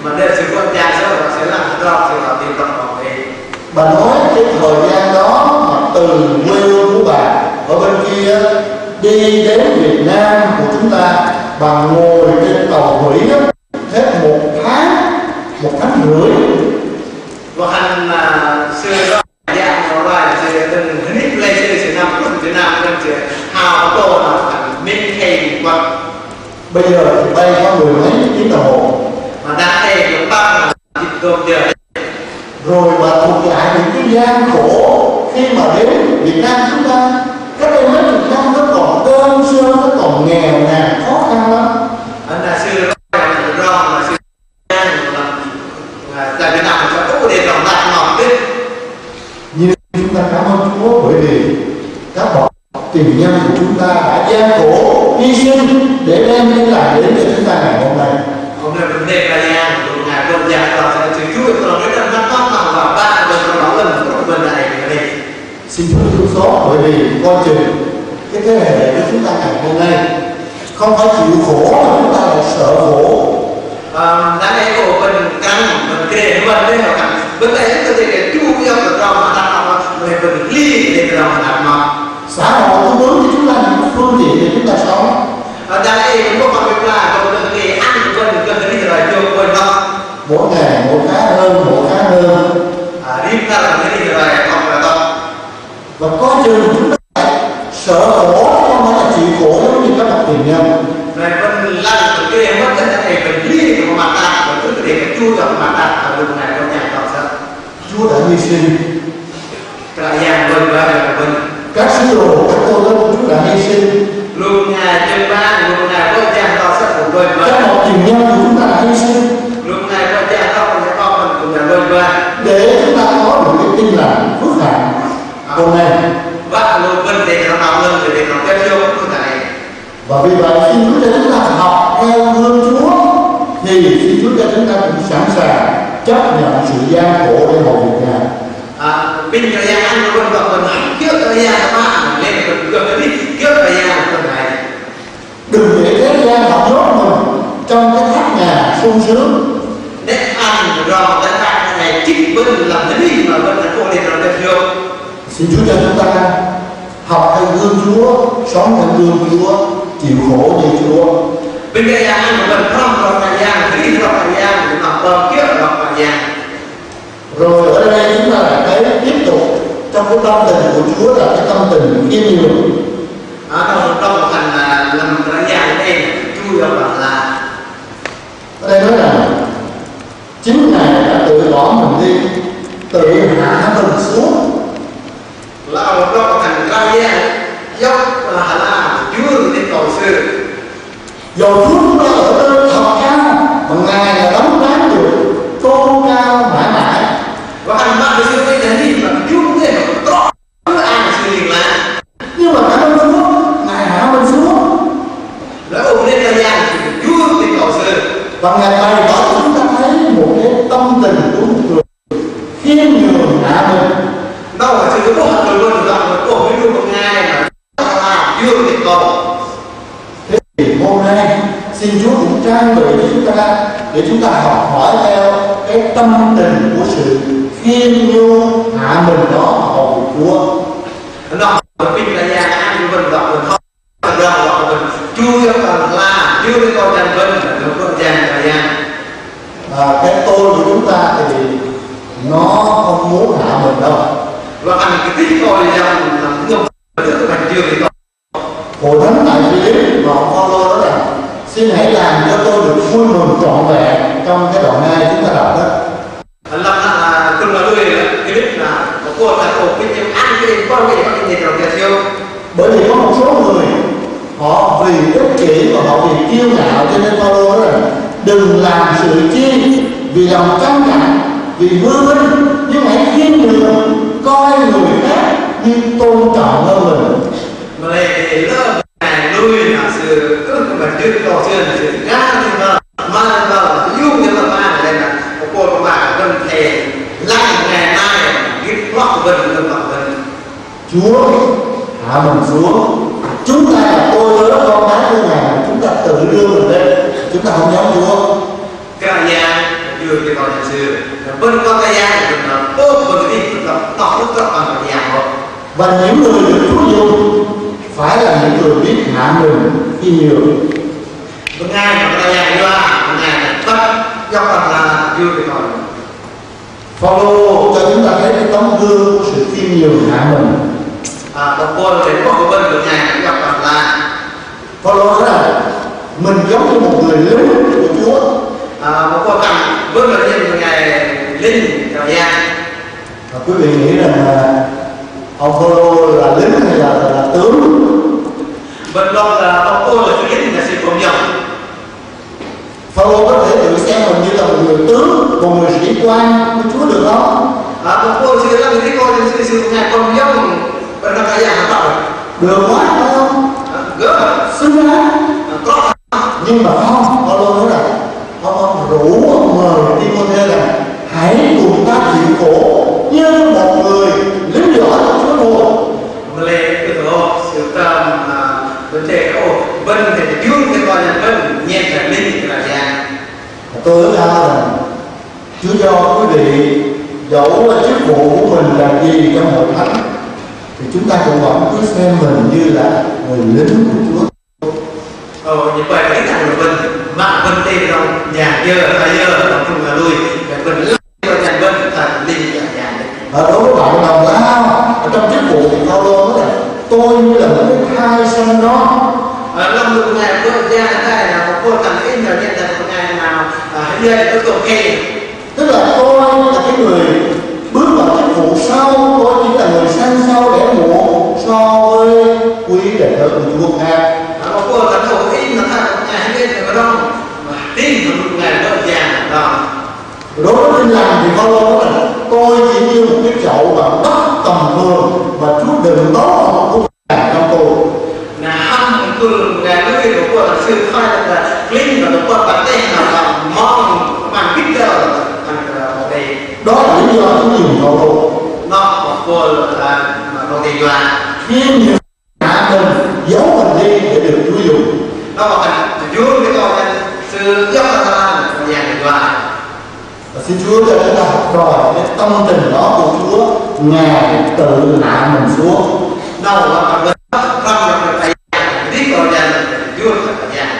mà để sự quan gia sau đó sẽ là do sự vào tìm tập bảo vệ. Bà nói cái thời gian đó mà từ quê hương của bà ở bên kia đi đến Việt Nam của chúng ta, bà ngồi trên tàu thủy hết 1 tháng rưỡi. Và hành xưa đó dạng nó là xưa từng nít lên xưa năm từ năm đến xưa hào tô là mình hay hoặc Bây giờ thì bay có 10 mấy tiếng đồng hồ mà đã hay được bao là thịt cơm giờ. rồi bà thuộc lại những cái gian khổ khi mà đến Việt Nam chúng ta. Cách đây mấy chục năm nó còn đơn sơ, nó còn nghèo nàn khó khăn lắm. Anh là xưa đó là xưa tại Việt Nam cho có để lòng đặt ngọt biết. Nhưng chúng ta cảm ơn Chúa bởi vì các bậc tiền nhân của chúng ta đã gian khổ hy sinh để đem cái lại đến cho chúng ta ngày hôm nay. Hôm nay vấn đề là nhà của nhà công gia đó sẽ chú ý còn cái vì coi chừng cái thế hệ của chúng ta ngày hôm nay không phải chịu khổ mà chúng ta lại sợ khổ. Đáng lẽ của mình căng mình kể mình đấy mà căng vấn đề chúng ta thì chú yêu được lòng mà đặt lòng về mình ly để lòng đặt lòng Xã hội cũng muốn cho chúng ta những phương tiện để chúng ta sống. đáng lẽ mình có còn việc là còn được cái ăn của mình cần cái gì rồi chưa quên không Mỗi ngày mỗi khá hơn, mỗi khá hơn. đi ra làm cái gì rồi không là không Và coi chừng chúng ta sợ khổ không phải là chịu khổ giống như các bậc tiền nhân. này mình làm cái mất cái này mình ly của mặt ta và cứ để cái chu vào mặt ta ở lúc này trong nhà còn sao Chúa đã hy sinh, cả nhà mình và mình các sứ đồ, các tôn giáo của Chúa đã hy sinh, luôn nhà chơi ba luôn nhà có cha to sẽ cùng mình các và bậc tiền nhân của chúng ta đã hy sinh luôn nhà có cha to sẽ con mình cùng nhà mình và để chúng ta có được cái tin lành phước hạnh hôm nay. và luôn mình để nó nằm lên để nó tiếp theo cái này Và vì vậy khi Chúa cho chúng ta học theo gương Chúa thì khi Chúa cho chúng ta cũng sẵn sàng chấp nhận sự gian khổ để hầu việc Ngài. bây giờ nhà ăn của mình và mình trước thời gian mà lên mình gần cái đi trước thời gian của này Đừng để thế gian học nhốt mình trong cái tháp nhà sung sướng. để ăn rồi cái bạn này chính mình làm cái gì mà mình là cô để làm được chưa Xin Chúa cho chúng ta học theo gương Chúa, sống theo gương Chúa, chịu khổ như Chúa. bây giờ nhà ăn của mình không rồi thời gian đi rồi thời gian mình học còn trước rồi thời gian Rồi ở đây chúng ta lại thấy tiếp tục trong cái tâm tình của Chúa là cái tâm tình khiêm nhường. trong một thành là làm thời gian đây chui vào bạn là Ở đây nói rằng chính Ngài đã tự bỏ mình đi, tự hạ mình xuống. là một trong thành thời gian dốc là Chúa thì cầu sư Dầu Chúa chúng ta ở nơi thật cao mà Ngài là đấng đáng được tôn cao mãi mãi. và hành bạn sư với cái gì mà Chúa cũng thể có ăn sư liền là Nhưng mà cảm ơn Chúa, Ngài hạ mình xuống đã ôm lên thời gian thì Chúa thì cầu sư và Ngài bày tỏ cho chúng ta thấy một cái tâm tình của một người khiêm nhường hạ mình. đâu phải sự có hạt rồi luôn rằng là cổ với luôn một ngày mà Chúa thì cầu Thế thì hôm nay xin Chúa cũng trang bị cho chúng ta để chúng ta học hỏi theo cái tâm tình của sự khiêm nhu hạ mình đó hầu Chúa. nó mình là nhà ăn của mình gặp mình không rồi gặp mình Chúa còn là Chúa với con chân vinh được con chân thời gian Cái tôi của chúng ta thì nó không muốn hạ mình đâu. và thành cái tích coi rằng là ngược với cái chưa thì Hội thánh tại Philip và ông Phaolô đó là xin hãy làm cho tôi được vui mừng trọn vẹn trong cái đoạn 2 chúng ta đọc đó. làm là cùng là người cái đích là một cô là cổ cái chim ăn cái con cái gì rồi kìa siêu Bởi vì có một số người họ vì ích kỷ và họ vì kiêu ngạo cho nên Phaolô nói rằng đừng làm sự chi vì lòng tranh cãi, vì hư vinh, nhưng hãy khiêm nhường coi người khác như tôn trọng hơn mình. mà đây thì lớp này lui là sự cứ mà chưa có chưa là sự ngã thì mà là dung như là ma đây là một cô của bạn cần thể lạnh ngày nay cái lọc vần được lọc vần Chúa hạ mình xuống. Chúng ta là tôi tớ con cái của Ngài, chúng ta tự đưa mình lên, chúng ta không giống Chúa. cái nhà chưa cái con nhà xưa vẫn có cái nhà mình là tốt một cái gì mình là tỏ rất rõ bằng cái nhà rồi Và những người được Chúa dùng phải là những người biết hạ mình khi nhiều. một ngày mà cái nhà như là một ngày là tất do phần là chưa cái con Phaolô cho chúng ta thấy cái tấm gương của sự khiêm nhường hạ mình. một cô đến một bên của nhà gặp phần là Phaolô nói là mình giống như một người lính của Chúa. một cô cầm bước vào trên một ngày linh thời gian Và quý vị nghĩ rằng ông Phaolô là lính hay là tướng? bên đó là ông cô là cái linh là sự công nhận Phaolô có thể tự xem mình như là một người tướng, một người sĩ quan của Chúa được không? một cô sẽ là cái cô thì sự ngày công nhận bên đó cái nhà nó bảo Được quá phải không? gỡ Xứng đáng. có Nhưng mà không, Phaolô nói rằng ông rủ ông mời Timôthê rằng hãy cùng ta chịu khổ như một người lính giỏi của Chúa thôi. mà lên bên thì Chúa cái coi là bên nhẹ trở linh thì là già. Tôi ước ao rằng Chúa cho quý vị dẫu chức vụ của mình là gì trong hội thánh thì chúng ta cũng vẫn cứ xem mình như là người lính của Chúa. Như vậy cái thằng của mình mạng bên tên đâu nhà dơ hay dơ không là lui cái bên lắc vào nhà bên thật linh là già. Đối với bạn đồng lao ở trong chức vụ thì Phaolô nói là tôi như là một cái thai sanh đó. Lâm một ngày của gia đây là một cô thằng in là hiện tại một ngày nào hiện tôi tổ kê. Tức là tôi là cái người bước vào chức vụ sau, tôi chỉ là người sanh sau để muộn so với quý đệ tử của Chúa khác. Một cô thằng tổ in là thằng một ngày hiện tại mà đâu tin là một ngày của gia đó. Đối với Tin Lành thì Phaolô nói là tôi chỉ như một cái chậu bằng đất tầm thường và Chúa đừng tốt của trong tôi. Là hâm cường là nơi của cô là sư khai là linh và của cô bản tên là mong bằng biết giờ ở đây. Đó là lý do Chúa dùng Phaolô. Nó của cô là một cái doa Thiên nhiều hạ mình giấu mình đi để được Chúa dùng. nó bảo là Chúa cái con sư rất là là dạng doa. Và xin Chúa cho chúng ta học trò cái tâm tình đó của Chúa, Ngài tự hạ mình xuống. Đâu là bên trong là phải biết rồi dành Chúa phải dành.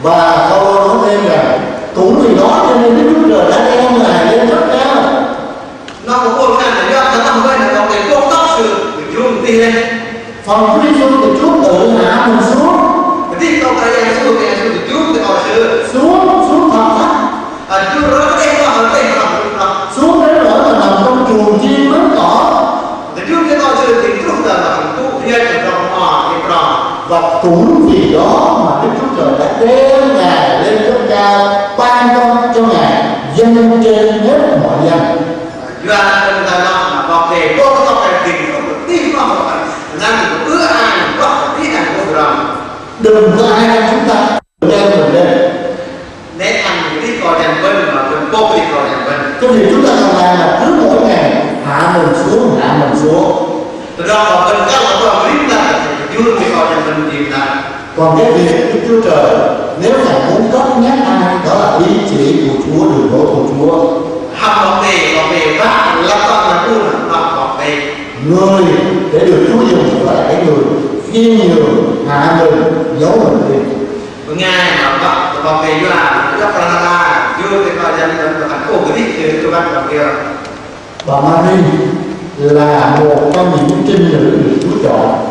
Và Phaolô nói thêm rằng cũng vì đó cho nên Đức Chúa Trời đã đem Ngài lên rất cao. Nó có cô là do nó nằm bên là còn cái cốt tóc sự Chúa đi lên. Phần Chúa Giêsu thì Chúa tự hạ mình xuống. Cái gì không phải là sự thì Chúa thì còn sự Xuống thật thấp. Chúa nó đây là ở đây là Xuống đến nỗi là nằm trong chuồng chim mến cỏ. Chúa cái con sự thì Chúa là tu thiên ở trong họ cái trò. Và cũng vì đó mà Đức Chúa Trời đã đem Ngài lên rất cao, ban cho Ngài danh trên hết mọi danh. Doa bên ta nó mà bảo vệ cô có phải tình không được tin vào một phần năng của ưa ai có tí nào của lòng. Đừng có ai đem chúng ta đem mình lên. Nếu ăn tí coi dành bên mà bên cô đi coi dành bên. Cái việc chúng ta cần làm là cứ mỗi ngày hạ mình xuống. Từ đó mà bên các bạn có biết là Chúa đi coi dành bên tìm là. Còn cái việc Đức Chúa Trời nếu Ngài muốn cất nhắc ai đó là ý chỉ của Chúa, đường lối của Chúa. Học bảo vệ bác là con là tu là học bảo vệ. Người để được Chúa dùng phải là cái người khiêm nhường, hạ mình, giấu mình đi. Ngài bảo vệ là rất là Chúa đi coi dành bên hạnh phúc cái thích cho bác bảo kia. Bà Mary là một trong những trinh nữ được Chúa chọn.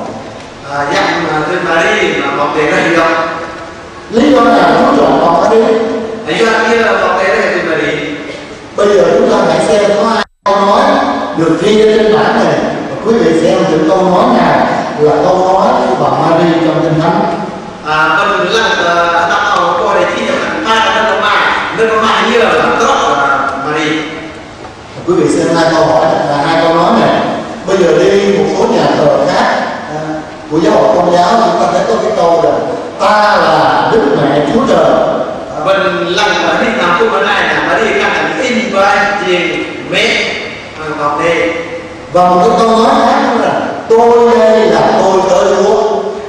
Dặn trên Marie mà bảo vệ ra nhiều. Lý do nào Chúa chọn bà Mary? Lý do kia là bảo vệ ra trên Marie. Bây giờ chúng ta hãy xem có ai câu nói được ghi trên bản này. Và quý vị xem thử câu nói nào là câu nói của bà Mary trong Kinh Thánh. Mình là đặt ở cô này khi nhập thành hai nên nó mai như là rất là Marie. Quý vị xem hai câu hỏi là hai câu nói này. Bây giờ đi một số nhà thờ khác của giáo hội Công giáo chúng ta thấy có cái câu là ta là Đức Mẹ Chúa Trời. Mình lần ở Việt Nam của bên này là Marie các thành in và tiền mẹ học đi. Và một cái câu nói khác nữa là tôi đây là tôi tớ Chúa.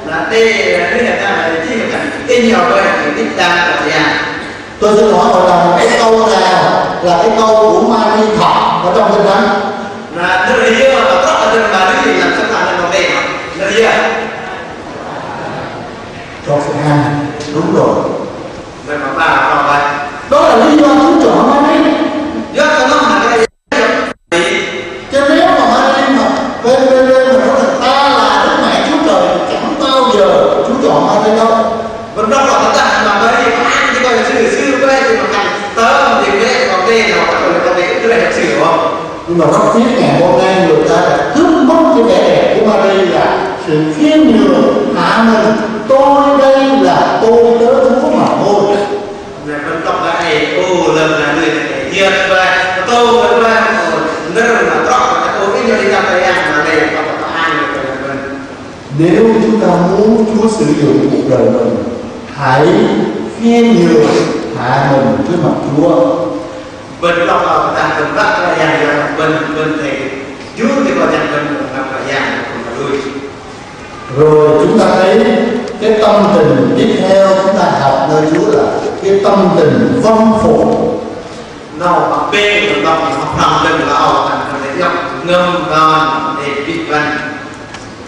Là đây là người ta là chỉ là thành in nhiều về những cái ta là nhà. Tôi xin hỏi hội đồng cái câu nào là cái câu của Mary thật ở trong Kinh Thánh? Là nơi đây là rất là đơn bà cái gì làm sao làm được đây mà nơi đây Cho sự hai đúng rồi. vậy mà bà còn vậy Đó là lý do Chúa chọn Mary. do cho nó là cái gì Chứ nếu mà Mary mà bên mà nói là ta là Đức Mẹ Chúa Trời chẳng bao giờ Chúa chọn Mary đâu. vẫn đâu là ta mà mới đi ăn chứ coi là sư với thì mà thành tớ thì với còn đây là còn cái này sử không. Nhưng mà rất tiếc ngày hôm nay người ta đã cướp mất cái vẻ đẹp của Mary là sự khiêm nhường hạ mình. Tôi đây là tôi tớ Chúa mà thôi. Rồi vẫn đọc lại lần là người này nhiệt và tôi vẫn là nơi mà đọc là tôi ít đi ra đây ăn mà đây là có ai người Nếu chúng ta muốn Chúa sử dụng cuộc đời mình, hãy khiêm nhường hạ mình trước mặt Chúa. bên đọc là ta cần rất là dành cho bên thầy Chúa thì có dành bên là dành đuôi. Rồi chúng ta thấy cái tâm tâm tình tiếp theo chúng ta học nơi Chúa là cái tâm tình vâng phục. Nào bằng bê được đọc thì học lòng đừng là ảo thành phần để dọc ngâm ngon để bị văn.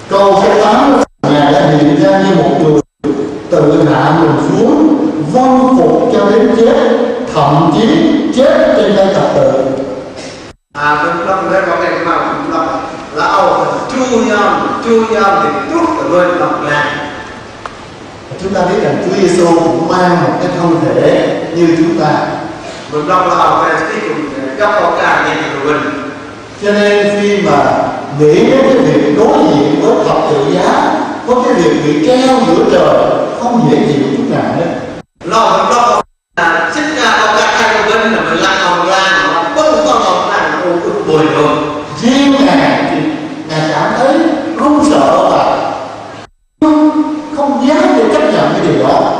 Câu số 8 Ngài đã hiện ra như một người tự hạ mình xuống, vâng phục cho đến chết, thậm chí chết trên cây thập tự. Bên trong đây có cái mà cũng là ảo thành chu nhầm thì tốt ở bên lòng làng. Chúng ta biết rằng Chúa Giêsu cũng mang một cái thân thể như chúng ta. Bên trong là ảo thành tí cũng góc có cả như của mình. Cho nên khi mà nghĩ đến cái việc đối diện với thập tự giá, có cái việc bị treo giữa trời, không dễ chịu chút nào hết. Lo bên trong là xích ra có cả hai của mình là mình lặng lòng làng mà không có lòng làng ô ức bồi rồi. Riêng Ngài thì Ngài cảm thấy run sợ và không dám để chấp nhận cái điều đó.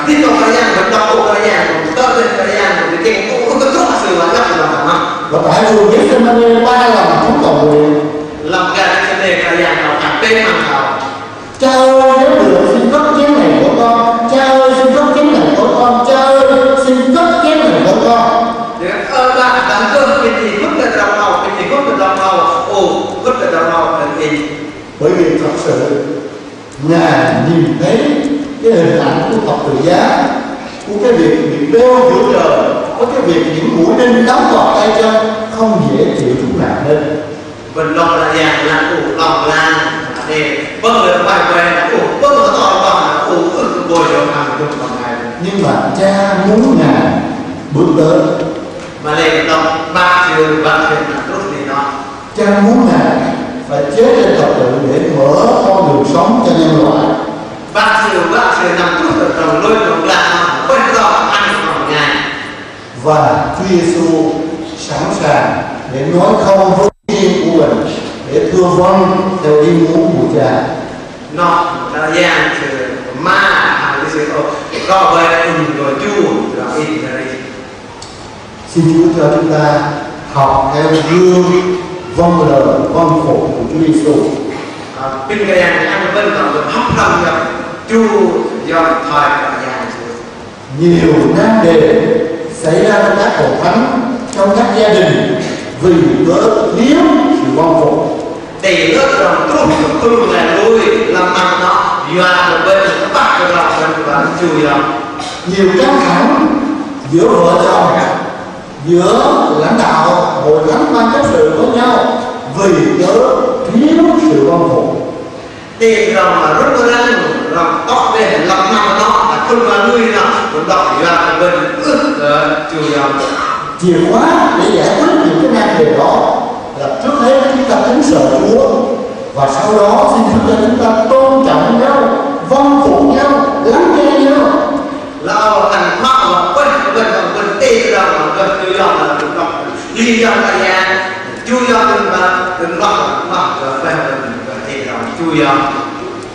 Đi trong thời gian mình đọc cuộc thời gian mình tớ lên thời gian mình cái cũng không có tốt sự mà lắm là không. Và tại vườn Gethsemane 3 lần chúng cầu nguyện Làm ra cái đề thời gian nào càng tên bằng nào. Cha ơi nếu được xin cất chén này của con, Cha ơi xin cất chén này của con, Cha ơi xin cất chén này của con. Để bạn đáng cơm cái gì vứt ra trong nào, cái gì vứt ra trong nào, vứt ra trong nào là gì. Bởi vì thật sự Ngài nhìn thấy cái hình ảnh của thập tự giá, của cái việc bị đeo giữa trời, có cái việc những mũi đinh đóng vào tay chân, không dễ chịu chút nào hết. Mình lòng là dạng là lòng là để vâng được bài quen là vâng nó to bằng là bồi được hàng được bằng ngày. Nhưng mà Cha muốn Ngài bước tới, Mà lên lòng bác chuyện là tốt gì đó. Cha muốn Ngài phải chết trên thập tự để mở con đường sống cho nhân loại. Bác chuyện nằm chút ở trong lôi đồng là quen rõ ănของNgài. Và Chúa Giêsu sẵn sàng để nói không với riêng của mình, để thưa vâng theo ý muốn của Cha. Nó là dạng sự ma hàng cái sự có về rồi chu là ít là đây. Xin Chúa cho chúng ta học theo gương vâng lời vâng phục của Chúa Giêsu. Bên cái dạng ăn bên còn được hấp lòng nhập chu do thời và dạng sự. Nhiều nan đề xảy ra trong các hội thánh, trong các gia đình vì cớ thiếu sự vâng phục. Tỷ lệ rằng tốt của tôi là lui làm mặt nó và một bên nó bắt được lòng mình và chui lòng. Nhiều căng thẳng giữa vợ chồng, giữa lãnh đạo hội thánh ban chấp sự với nhau vì cớ thiếu sự vâng phục. Tìm rằng mà rất là rằng tóc về lòng mặt nó là không là lui nó cũng đọc và một bên chui lòng. Chìa khóa để giải quyết những cái nan đề đó là trước hết chúng ta kính sợ Chúa, và sau đó xin Chúa cho chúng ta tôn trọng nhau, vâng phục nhau, lắng nghe nhau. Là thành mắc mà bên tê rằng mà bên chui lòng là cũng đọc đi ra tại nhà chui lòng mà đừng mắc rồi bên tê rằng chui lòng.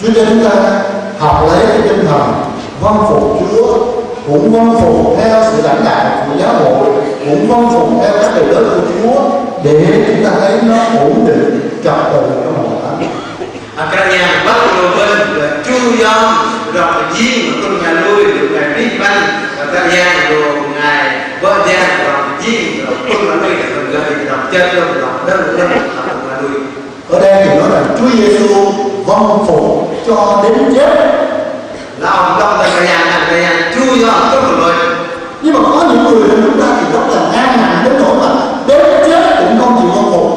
Chúa cho chúng ta học lấy cái tinh thần vâng phục Chúa, cũng vâng phục theo sự lãnh đạo của giáo hội, cũng vâng phục theo các điều lớn của Chúa, để chúng ta thấy nó ổn định trật tự trong hội thánh. Cái nhà bắt đầu bên là chu dòng rồi gì mà con nhà lui được ngày biết văn và cái nhà rồi ngày vợ gia rồi gì rồi con là lui rồi gần rồi chân rồi đơn lên là lui. Ở đây thì nói là Chúa Giêsu vâng phục cho đến chết. Là ông trong là cái nhà chu dòng tốt rồi. Nhưng mà có những người trong chúng ta thì rất là ngang hàng đến nỗi mà đến chết cũng không chịu vâng phục.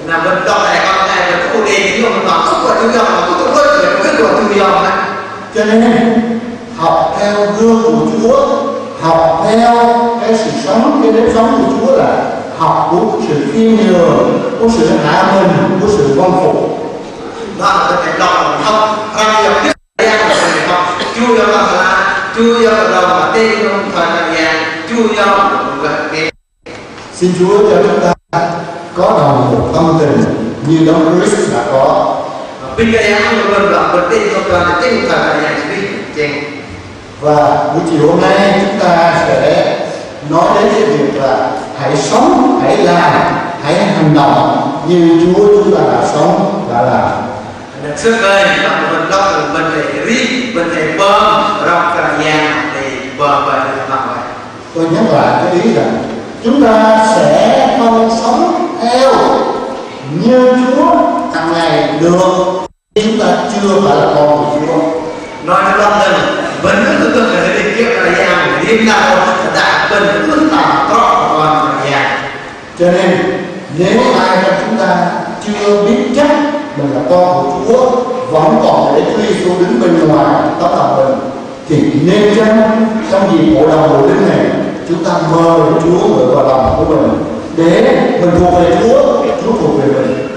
Là bên trong này con này là cô đi nhưng mà nó không có chu dòng mà có tốt hơn để biết được chu dòng này. Cho nên học theo gương của Chúa, học theo cái sự sống, cái nếp sống của Chúa là học của sự khiêm nhường, của sự hạ mình, của sự vâng phục. Đó là cái lòng không không được biết gian là phải không chu dòng là chu dòng là mà tên không phải là gian chu dòng là cái. Xin Chúa cho chúng ta có đồng một tâm tình như Đấng Christ đã có. Bên cái ăn của mình là bên tên không phải là tên phải là gian chênh. Và buổi chiều hôm nay chúng ta sẽ nói đến cái việc là hãy sống, hãy làm, hãy hành động như Chúa chúng ta đã sống, đã làm. trước đây là một vấn đốc là vấn đề rí, vấn đề bơm, rộng cả nhà thì bơm vậy là bằng vậy. Tôi nhắc lại cái ý rằng chúng ta sẽ không sống theo như Chúa hàng ngày được, chúng ta chưa phải là con của Chúa. Nói cho lòng rằng vẫn cứ tưởng là cái định kiếp là nhà của riêng nào đã cần ước tỏ có con là nhà. Cho nên nếu ai trong chúng ta chưa biết chắc mình là con của Chúa, vẫn còn để Chúa Giêsu đứng bên ngoài tấm lòng mình, thì nên chăng trong dịp hội đồng hội thánh này chúng ta mời Chúa ngự vào lòng của mình để mình thuộc về Chúa, Chúa thuộc về mình.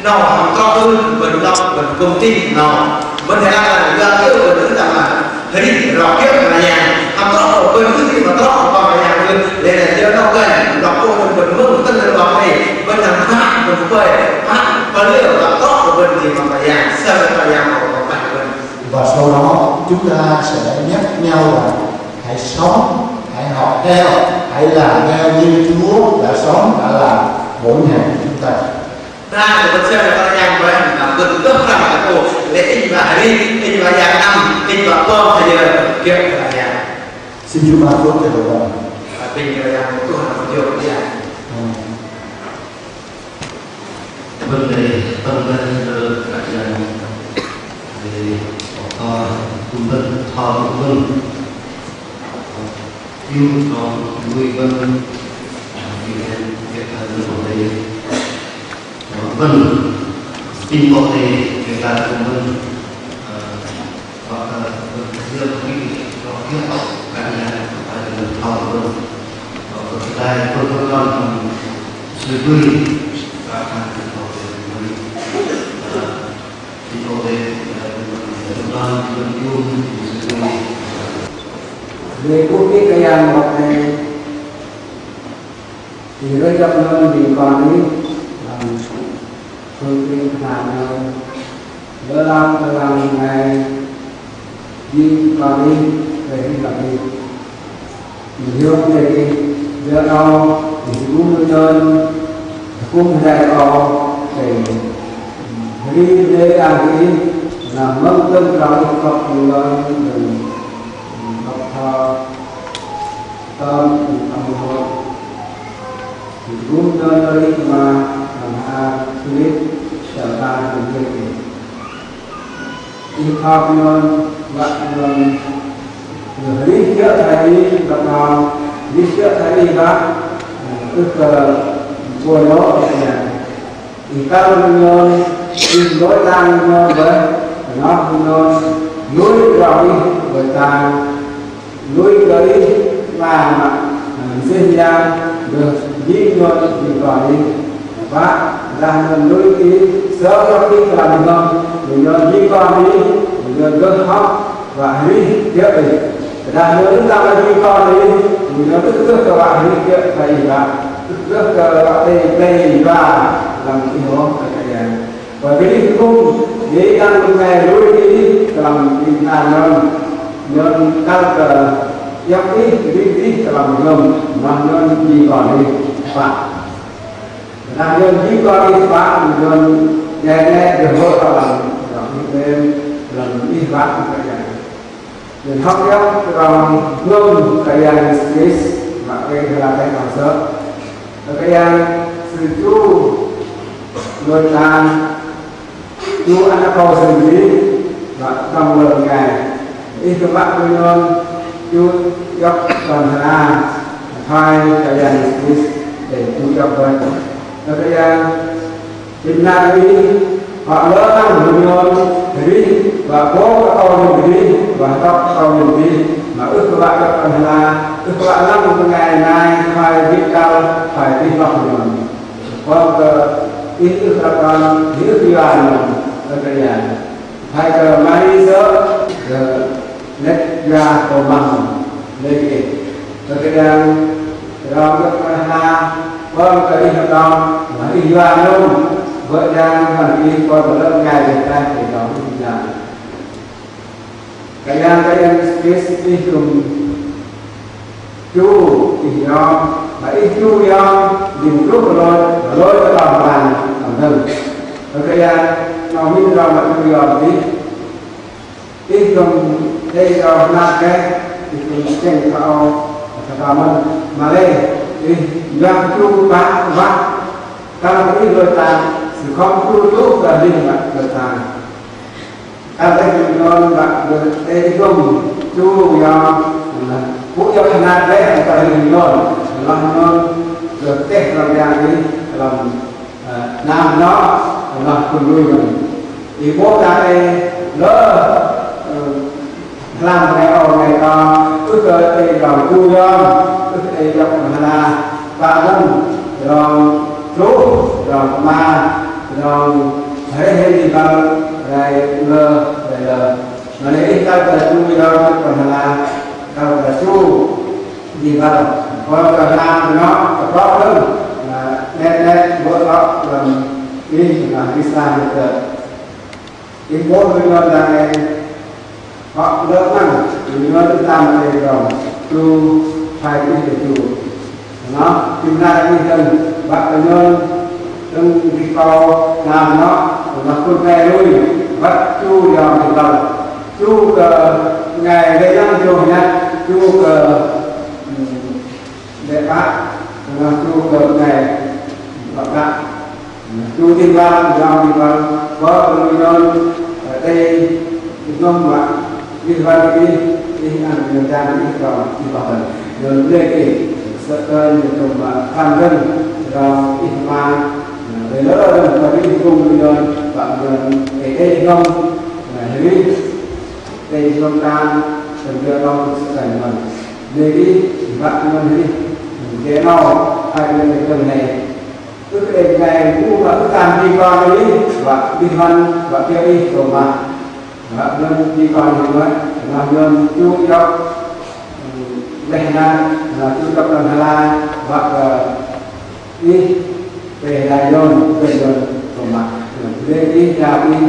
Nào có ơn mình lòng mình công tin nào vấn đề là ra kêu mình đứng rằng là thấy rõ kiếp là nhà ham tốt của quên thứ gì mà tốt còn là nhà người để là chưa đâu về đọc cô mình mừng tân là vào này vẫn là hát mình về hát và liệu là tốt của mình thì mà là nhà sao là nhà của bạn mình. Và sau đó chúng ta sẽ nhắc nhau là hãy sống, hãy học theo, hãy làm theo như Chúa đã sống, đã làm mỗi ngày chúng ta. Ra thì vẫn xem là con nhà của em là cực tốt là cả cổ để in và đi, in và nhà năm, in và con thì giờ kiếp là nhà. Xin Chúa ban phước cho hội đồng. Và tình là nhà của tôi là một điều như vậy. vấn đề tâm linh cả nhà về cung vân thọ cung vân yêu cho nuôi vân việc hành của thầy vân tin có thể việc làm của vân hoặc là giữa quý cho kiếp cả nhà phải là thọ vân ở đây tôi con sự vui và hàng về quốc tế cây ăn một này thì rất gặp hơn vì còn ấy làm phương tiện làm đỡ làm ngày đi còn đi về đi làm đi thì hướng về đi đỡ đau thì cũng đơn cũng dạy họ để đi để làm cái là mất tâm lòng học lên mình học thơ tâm tâm hồn thì cũng nơi mà làm ha clip trở ra những việc đi học luôn lại luôn lý chữa thầy gặp nào lý chữa thầy bác tức là buổi đó thì cao luôn tìm đối tăng với nó núi rồi người ta núi tới và sinh ra được dĩ luôn thì còn đi và ra núi tí sớm cho đi làm không thì nó dĩ con đi thì nó cứ học và lý tiếp đi ra núi chúng ta là dĩ con đi thì nó tức các bạn lý tiếp thầy và tức các bạn đây và làm cái đó và cái đi cung để ăn ngày đối đi làm tình cảm nhân cao cờ giáp đi làm ngầm mà nhân gì còn đi phạm làm nhân chỉ có đi phạm nhân nghe được vợ làm như thế làm đi phạm cái này nhân học giáo làm ngầm cái này và cái là cái nào sớm cái sự chú người ta chú ăn cầu xử lý và trong lời ngày ít các bạn tôi luôn chú góc còn là hai cái dàn để chú gặp với nó cái Việt Nam đi họ lỡ năng mình luôn đi và có các câu mình đi và các câu mình đi mà ước các bạn gặp còn là ước các bạn năm một ngày nay phải viết cao phải đi học mình hoặc ít ước các bạn hiểu đi vào cái nhà hai cái máy giờ nét ra tổ bằng lấy cái đang đó cái ha vâng cái hợp đồng là đi vào luôn vợ đang còn đi còn một lần ngày để ta để đó đi làm cái em space cùng chú thì nó phải chú nhau dùng lúc rồi cái lòng bàn làm thân cái mình ra mặt bây giờ đi ít cầm đây là làm cái thì mình xem vào cả mình mà đây đi làm chung bán kalau ini bertahan sekompul tu dah dia nak bertahan kalau kita nak bertemu tu yang bukan kenal dia antara kita lalu berteh dalam yang ini dalam nam nó là cùng nuôi mình thì bố ta đây lỡ làm ngày ở ngày đó cứ tới đây đầu cu nhon cứ đây dọc là ba năm rồi chú rồi ma rồi thấy hay gì bao rồi lơ mà nếu ta là chú nhon còn là đâu là chú gì bao còn làm nó có hơn net buat làm ini là Islam được cái bố với nó là họ đỡ năng thì nó được làm này rồi tu phải đi để tu nó chúng ta đi chân bắt nó trong cái câu làm nó con nghe lui bắt chu vào thì đầu chu ngày đây đang chiều nhá chu để bác chu ngày bác bạn chu thiên văn giao thiên văn có nhân ở đây nông bạn thiên văn đi ăn người ta đi vào đi vào phần rồi lên cái sợ cơn rồi mà tham dân rồi ít mà để lỡ rồi có đi cùng rồi bạn cái đây nông đi đây nông ta cần đưa nông sẽ thành mình để đi bạn mình đi cái nào hai bên cái này cứ cái ngày cũng mà cứ làm đi con đi và đi văn và kia đi rồi mà nên đi con thì mới làm nên chú trọng đây là chú trọng làm Hà Lan và đi về Đài Loan về rồi mà để đi ra đi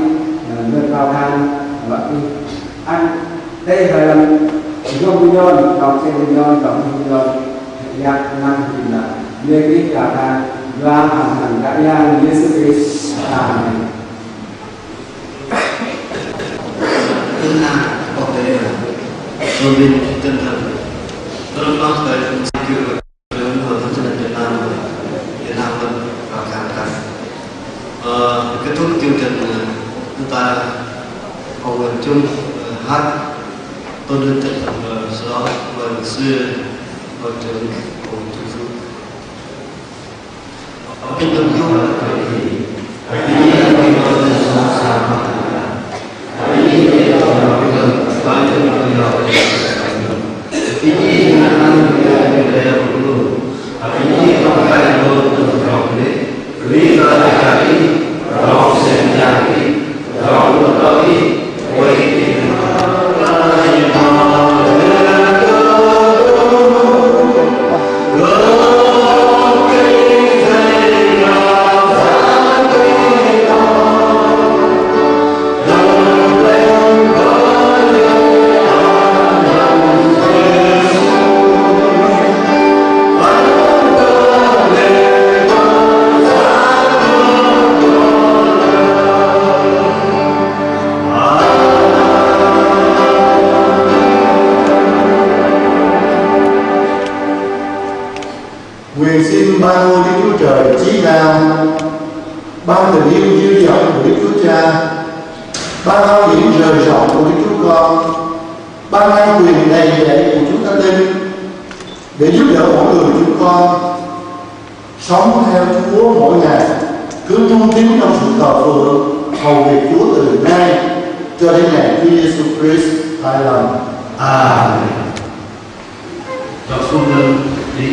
nơi cao thang và đi ăn đây là làm dùng nhon đọc trên nhon đọc nhon nhạc năm thì là để đi cao thang và hàng đại gia Giêsu Christ. Amen. Thứ hai có thể đối với tinh thần rất là tới sự lớn của thân dân Việt Nam hơn và càng càng kết thúc chương trình chúng ta cầu nguyện chung hát tôn vinh tinh thần sau đó mời sư hội trưởng cùng chủ phước kính thưa quý vị Nguyện xin ban ngôi Đức Chúa Trời chí cao, ban tình yêu dư dật của Đức Chúa Cha, ban ơn điển rời rộng của Đức Chúa Con, ban ơn quyền đầy dẫy của Chúa Thánh Linh để giúp đỡ mỗi người chúng con sống theo Chúa mỗi ngày, cứ trung tín trong sự thờ phượng hầu việc Chúa từ nay cho đến ngày Chúa Giêsu Christ hài lòng. Amen. Đọc xuống đi